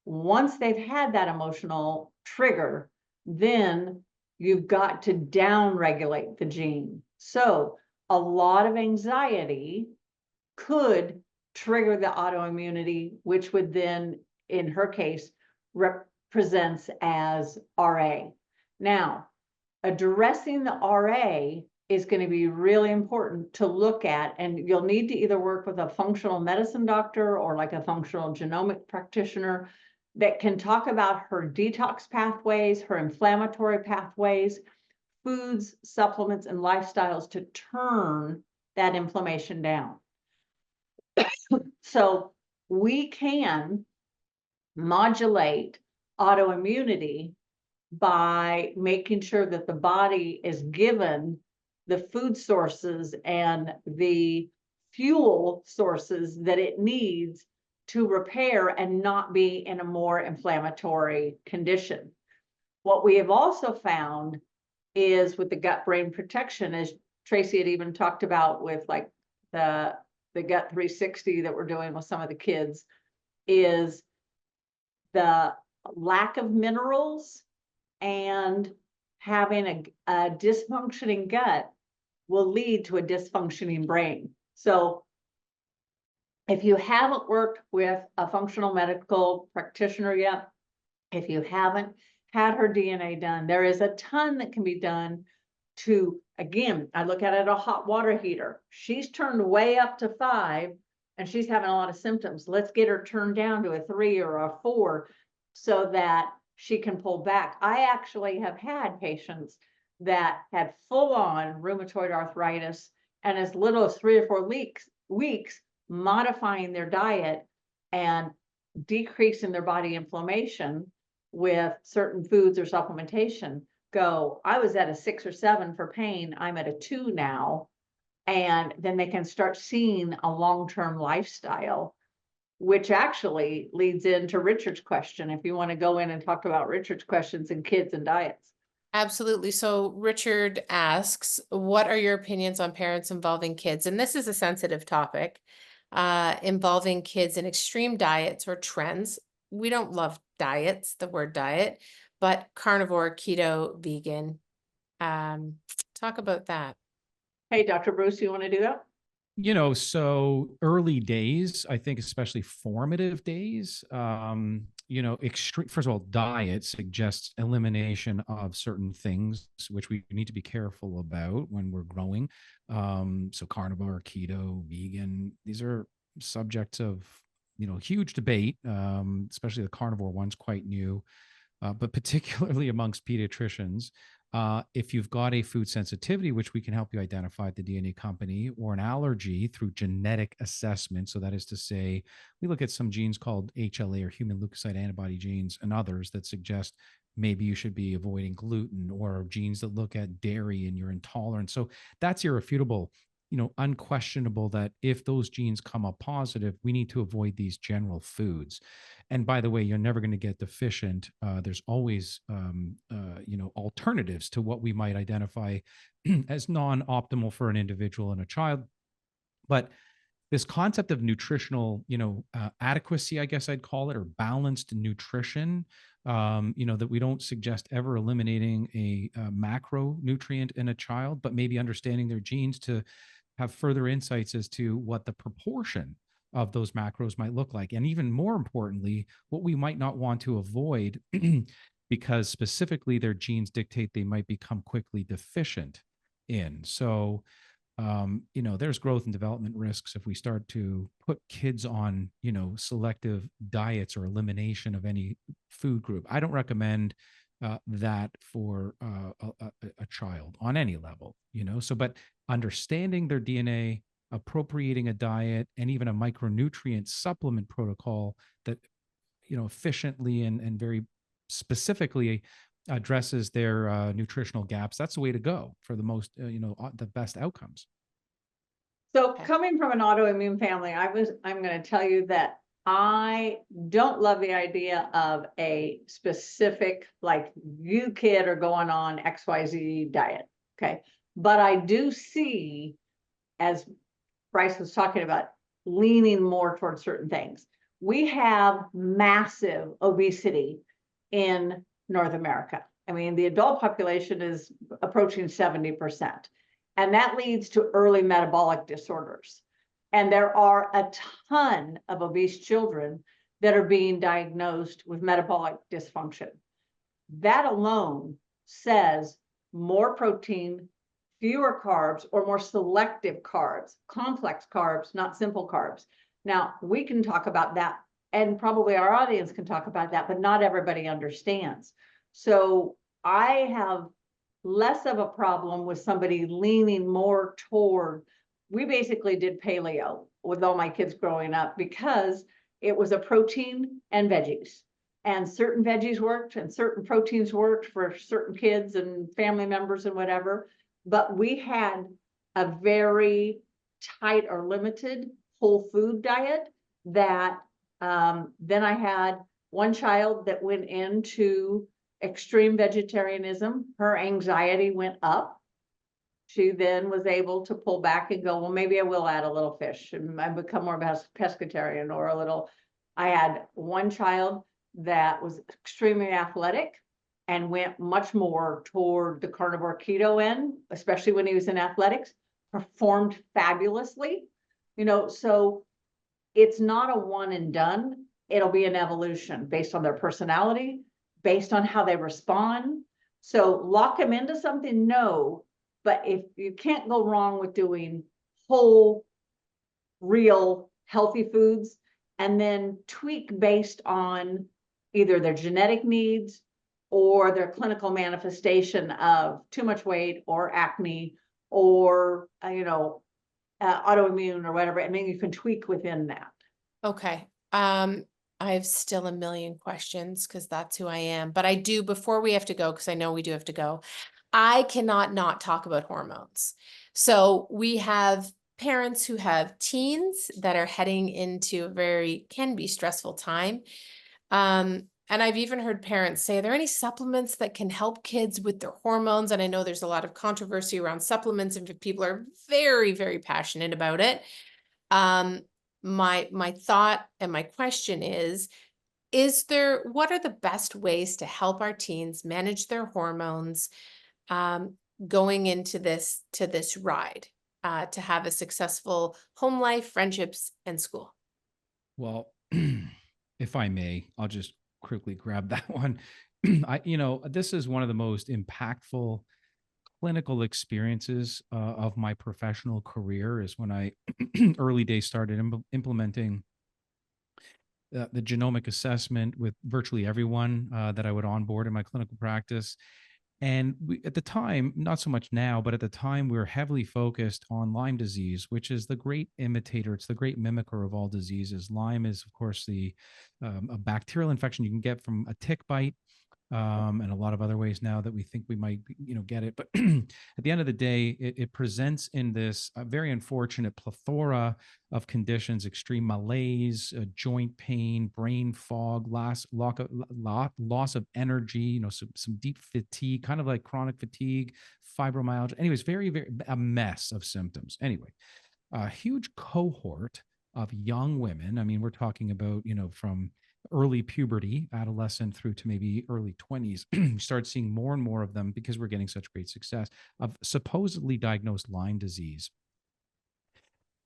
Once they've had that emotional trigger, then you've got to down-regulate the gene. So a lot of anxiety could trigger the autoimmunity, which would then, in her case, represents as RA. Now, addressing the RA is going to be really important to look at, and you'll need to either work with a functional medicine doctor or like a functional genomic practitioner that can talk about her detox pathways, her inflammatory pathways, foods, supplements, and lifestyles to turn that inflammation down. So we can modulate autoimmunity by making sure that the body is given the food sources and the fuel sources that it needs to repair and not be in a more inflammatory condition. What we have also found is with the gut-brain protection, as Tracy had even talked about with like the gut 360 that we're doing with some of the kids, is the lack of minerals and having a dysfunctioning gut will lead to a dysfunctioning brain. So if you haven't worked with a functional medical practitioner yet, if you haven't had her DNA done, there is a ton that can be done to, again, I look at it a hot water heater. She's turned way up to 5 and she's having a lot of symptoms. Let's get her turned down to a 3 or a 4 so that she can pull back. I actually have had patients that had full-on rheumatoid arthritis and as little as 3 or 4 weeks modifying their diet and decreasing their body inflammation with certain foods or supplementation go, I was at a 6 or 7 for pain, I'm at a 2 now. And then they can start seeing a long-term lifestyle, which actually leads into Richard's question. If you want to go in and talk about Richard's questions in kids and diets. Absolutely. So Richard asks, what are your opinions on parents involving kids? And this is a sensitive topic, involving kids in extreme diets or trends. We don't love diets, the word diet, but carnivore, keto, vegan. Talk about that. Hey, Dr. Bruce, you want to do that? So early days, I think, especially formative days, extreme, first of all, diet suggests elimination of certain things, which we need to be careful about when we're growing. So carnivore, keto, vegan, these are subjects of, huge debate, especially the carnivore one's quite new, but particularly amongst pediatricians. If you've got a food sensitivity, which we can help you identify at the DNA company, or an allergy through genetic assessment. So that is to say, we look at some genes called HLA or human leukocyte antibody genes and others that suggest maybe you should be avoiding gluten, or genes that look at dairy and you're intolerant. So that's irrefutable, unquestionable that if those genes come up positive, we need to avoid these general foods. And by the way, you're never going to get deficient. There's always, alternatives to what we might identify as non-optimal for an individual and a child. But this concept of nutritional, adequacy, I guess I'd call it, or balanced nutrition, that we don't suggest ever eliminating a macronutrient in a child, but maybe understanding their genes to have further insights as to what the proportion of those macros might look like. And even more importantly, what we might not want to avoid because specifically their genes dictate they might become quickly deficient in. So, there's growth and development risks if we start to put kids on, selective diets or elimination of any food group. I don't recommend that for a child on any level, so, but understanding their DNA, appropriating a diet, and even a micronutrient supplement protocol that, efficiently and very specifically addresses their nutritional gaps. That's the way to go for the most, the best outcomes. So Okay. coming from an autoimmune family, I'm going to tell you that I don't love the idea of a specific, like, you kid are going on XYZ diet. Okay. But I do see, as Bryce was talking about, leaning more towards certain things. We have massive obesity in North America. I mean, the adult population is approaching 70%, and that leads to early metabolic disorders. And there are a ton of obese children that are being diagnosed with metabolic dysfunction. That alone says more protein, fewer carbs, or more selective carbs, complex carbs, not simple carbs. Now, we can talk about that, and probably our audience can talk about that, but not everybody understands. So I have less of a problem with somebody leaning more toward, we basically did paleo with all my kids growing up because it was a protein and veggies. And certain veggies worked and certain proteins worked for certain kids and family members and whatever. But we had a very tight or limited whole food diet that then I had one child that went into extreme vegetarianism. Her anxiety went up. She then was able to pull back and go, well, maybe I will add a little fish and I become more of a pescatarian or a little. I had one child that was extremely athletic and went much more toward the carnivore keto end, especially when he was in athletics, performed fabulously, so it's not a one and done. It'll be an evolution based on their personality, based on how they respond. So lock them into something, no, but if you can't go wrong with doing whole, real, healthy foods, and then tweak based on either their genetic needs or their clinical manifestation of too much weight or acne or, autoimmune or whatever, and then you can tweak within that. Okay. I have still a million questions because that's who I am. But I do, before we have to go, because I know we do have to go, I cannot not talk about hormones. So we have parents who have teens that are heading into a can be stressful time. And I've even heard parents say, are there any supplements that can help kids with their hormones? And I know there's a lot of controversy around supplements and people are very, very passionate about it. My thought and my question is what are the best ways to help our teens manage their hormones, going into this ride, to have a successful home life, friendships, and school? Well, if I may, I'll just quickly grab that one. This is one of the most impactful clinical experiences of my professional career is when I early days started implementing the genomic assessment with virtually everyone that I would onboard in my clinical practice. And at the time, not so much now, but at the time, we were heavily focused on Lyme disease, which is the great imitator. It's the great mimicker of all diseases. Lyme is, of course, a bacterial infection you can get from a tick bite, and a lot of other ways now that we think we might, get it. But at the end of the day, it presents in this very unfortunate plethora of conditions: extreme malaise, joint pain, brain fog, loss of energy, some deep fatigue, kind of like chronic fatigue, fibromyalgia. Anyways, very, very a mess of symptoms. Anyway, a huge cohort of young women. I mean, we're talking about, from early puberty, adolescent through to maybe early 20s, you start seeing more and more of them because we're getting such great success of supposedly diagnosed Lyme disease.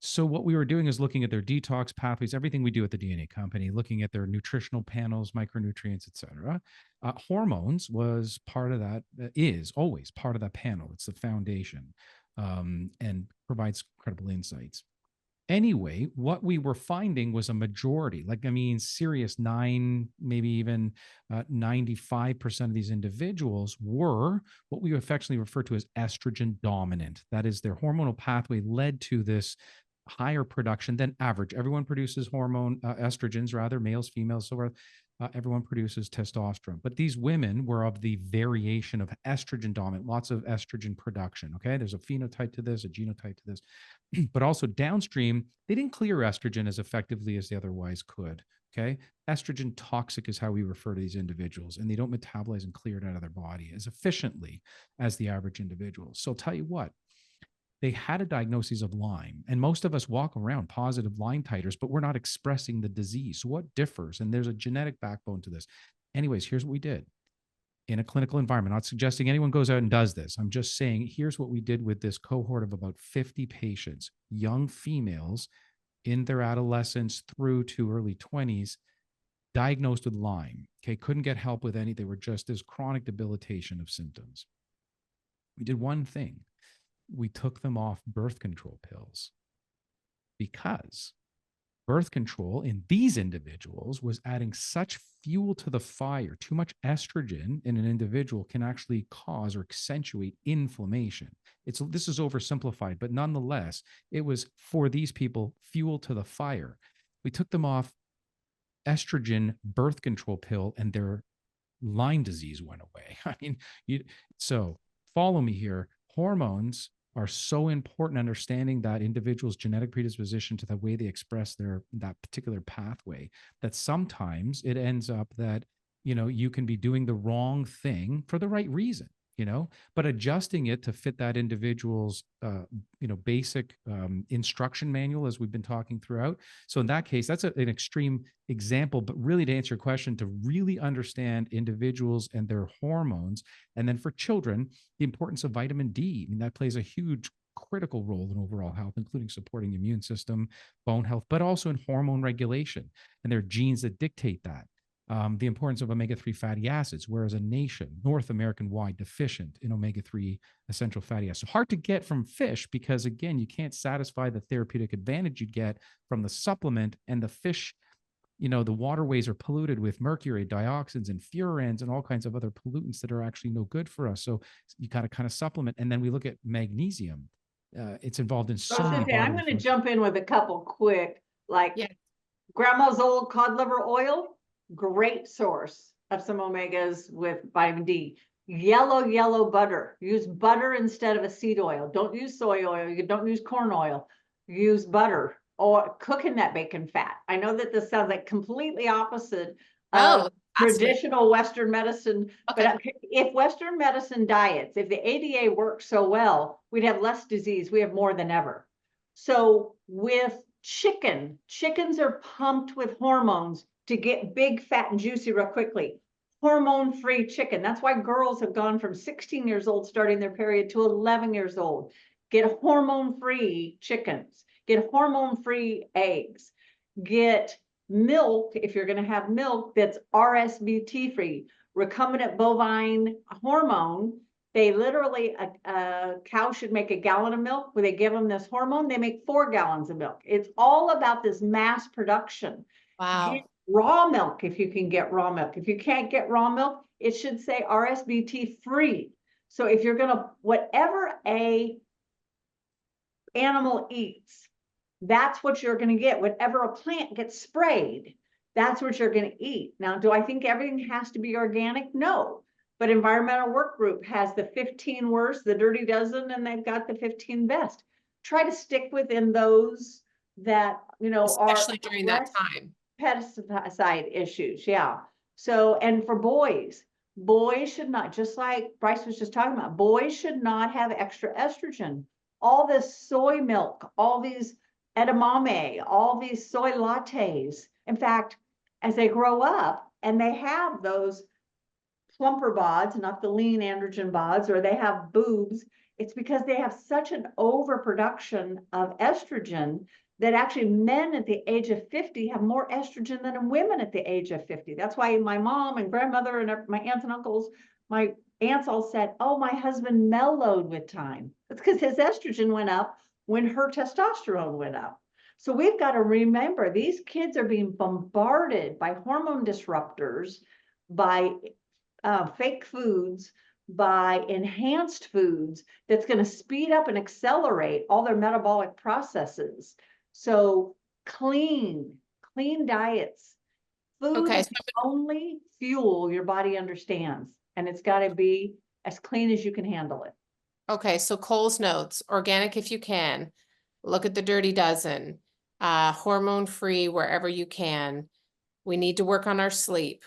So what we were doing is looking at their detox pathways, everything we do at the DNA company, looking at their nutritional panels, micronutrients, et cetera. Hormones was part of that, is always part of that panel. It's the foundation, and provides credible insights. Anyway, what we were finding was a majority, serious 9, maybe even 95% of these individuals were what we affectionately refer to as estrogen dominant. That is, their hormonal pathway led to this higher production than average. Everyone produces estrogens, rather, males, females, so forth. Everyone produces testosterone. But these women were of the variation of estrogen dominant, lots of estrogen production. Okay. There's a phenotype to this, a genotype to this. But also downstream, they didn't clear estrogen as effectively as they otherwise could. Okay. Estrogen toxic is how we refer to these individuals, and they don't metabolize and clear it out of their body as efficiently as the average individual. So I'll tell you what, they had a diagnosis of Lyme, and most of us walk around positive Lyme titers, but we're not expressing the disease. So what differs? And there's a genetic backbone to this. Anyways, here's what we did in a clinical environment. Not suggesting anyone goes out and does this. I'm just saying, here's what we did with this cohort of about 50 patients, young females in their adolescence through to early 20s, diagnosed with Lyme. Okay, couldn't get help with any. They were just this chronic debilitation of symptoms. We did one thing. We took them off birth control pills, because birth control in these individuals was adding such fuel to the fire. Too much estrogen in an individual can actually cause or accentuate inflammation. This is oversimplified, but nonetheless, it was, for these people, fuel to the fire. We took them off estrogen birth control pill, and their Lyme disease went away. I mean, so follow me here. Hormones are so important, understanding that individual's genetic predisposition to the way they express that particular pathway, that sometimes it ends up that, you can be doing the wrong thing for the right reason, but adjusting it to fit that individual's, basic instruction manual, as we've been talking throughout. So in that case, that's an extreme example, but really, to answer your question, to really understand individuals and their hormones. And then for children, the importance of vitamin D. I mean, that plays a huge critical role in overall health, including supporting the immune system, bone health, but also in hormone regulation. And there are genes that dictate that. The importance of omega-3 fatty acids, whereas a nation, North American-wide, deficient in omega-3 essential fatty acids. So hard to get from fish because, again, you can't satisfy the therapeutic advantage you'd get from the supplement, and the fish, the waterways are polluted with mercury, dioxins, and furans, and all kinds of other pollutants that are actually no good for us. So you got to kind of supplement. And then we look at magnesium. It's involved in so many bodily I'm going to functions. jump in with a couple quick, Yeah. grandma's old cod liver oil, great source of some omegas with vitamin D. Yellow butter. Use butter instead of a seed oil. Don't use soy oil. You don't use corn oil. Use butter, or cook in that bacon fat. I know that this sounds like completely opposite of traditional Western medicine, but if Western medicine diets, if the ADA works so well, we'd have less disease. We have more than ever. So with chickens are pumped with hormones to get big, fat, and juicy real quickly. Hormone-free chicken. That's why girls have gone from 16 years old starting their period to 11 years old. Get hormone-free chickens. Get hormone-free eggs. Get milk, if you're going to have milk that's RSBT free, recombinant bovine hormone. They literally, a cow should make a gallon of milk. Where they give them this hormone, they make 4 gallons of milk. It's all about this mass production. Wow. Get raw milk if you can get raw milk. If you can't get raw milk, it should say RSBT free. So if you're gonna, whatever a animal eats, that's what you're gonna get. Whatever a plant gets sprayed, that's what you're gonna eat. Now, do I think everything has to be organic? No. But Environmental Work Group has the 15 worst, the dirty dozen, and they've got the 15 best. Try to stick within those that, you know, Especially are during that less time. pesticide issues. Yeah. So, and for boys should not, just like Bryce was just talking about, boys should not have extra estrogen. All this soy milk, all these edamame, all these soy lattes. In fact, as they grow up and they have those plumper bods, not the lean androgen bods, or they have boobs, it's because they have such an overproduction of estrogen that actually men at the age of 50 have more estrogen than women at the age of 50. That's why my mom and grandmother and my aunts and uncles, my aunts all said, oh, my husband mellowed with time. It's because his estrogen went up when her testosterone went up. So we've got to remember these kids are being bombarded by hormone disruptors, by fake foods, by enhanced foods that's going to speed up and accelerate all their metabolic processes. So clean diets, food Okay, is the only fuel your body understands, and it's got to be as clean as you can handle it. Okay, so Cole's notes, organic if you can, look at the dirty dozen, hormone free wherever you can. We need to work on our sleep.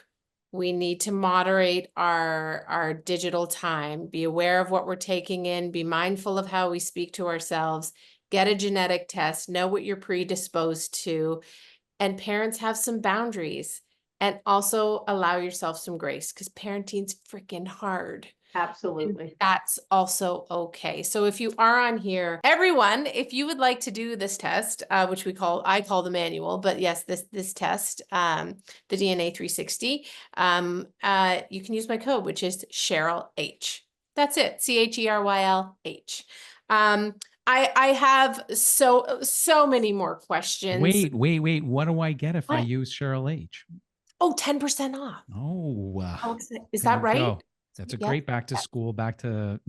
We need to moderate our digital time, be aware of what we're taking in, be mindful of how we speak to ourselves, get a genetic test, know what you're predisposed to, and parents have some boundaries, and also allow yourself some grace because parenting's freaking hard. Absolutely. That's also okay. So if you are on here, everyone, if you would like to do this test, which I call the manual, but yes, this test, the DNA 360, you can use my code, which is Cheryl H. That's it, CHERYLH. I have so many more questions. Wait. What do I get if I What? use Cheryl H? Oh, 10% off. Oh, Is there that you right? go. That's a Yep. great back to school, back to,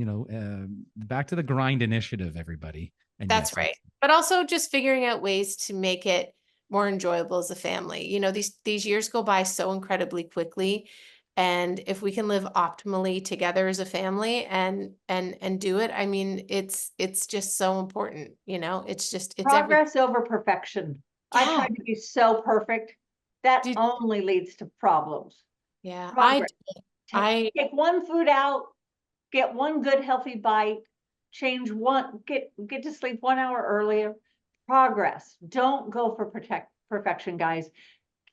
back to the grind initiative, everybody. And That's yes, right. But also just figuring out ways to make it more enjoyable as a family. You know, these years go by so incredibly quickly. And if we can live optimally together as a family and do it, I mean, it's just so important, you know, it's Progress over perfection. I Yeah. tried to be so perfect. That Did- only leads to problems. yeah, Progress. I Take one food out, get one good healthy bite, change one, get to sleep 1 hour earlier. Progress. Don't go for perfection, guys.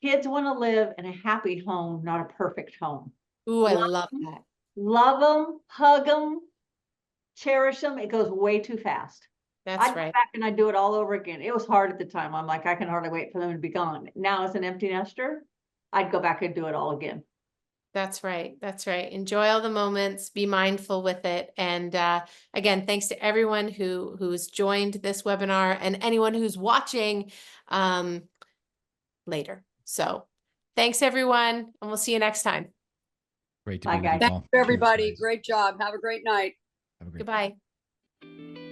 Kids want to live in a happy home, not a perfect home. ooh, I Love love them. that. Love them, hug them, cherish them. It goes way too fast. That's I'd go right. back and I'd do it all over again. It was hard at the time. I'm like, I can hardly wait for them to be gone. Now as an empty nester, I'd go back and do it all again. That's right. That's right. Enjoy all the moments, be mindful with it. And again, thanks to everyone who's joined this webinar and anyone who's watching later. So thanks everyone, and we'll see you next time. great to Bye, be with you guys. all. Everybody, Cheers, guys. great job. Have a great night. Have a great Goodbye.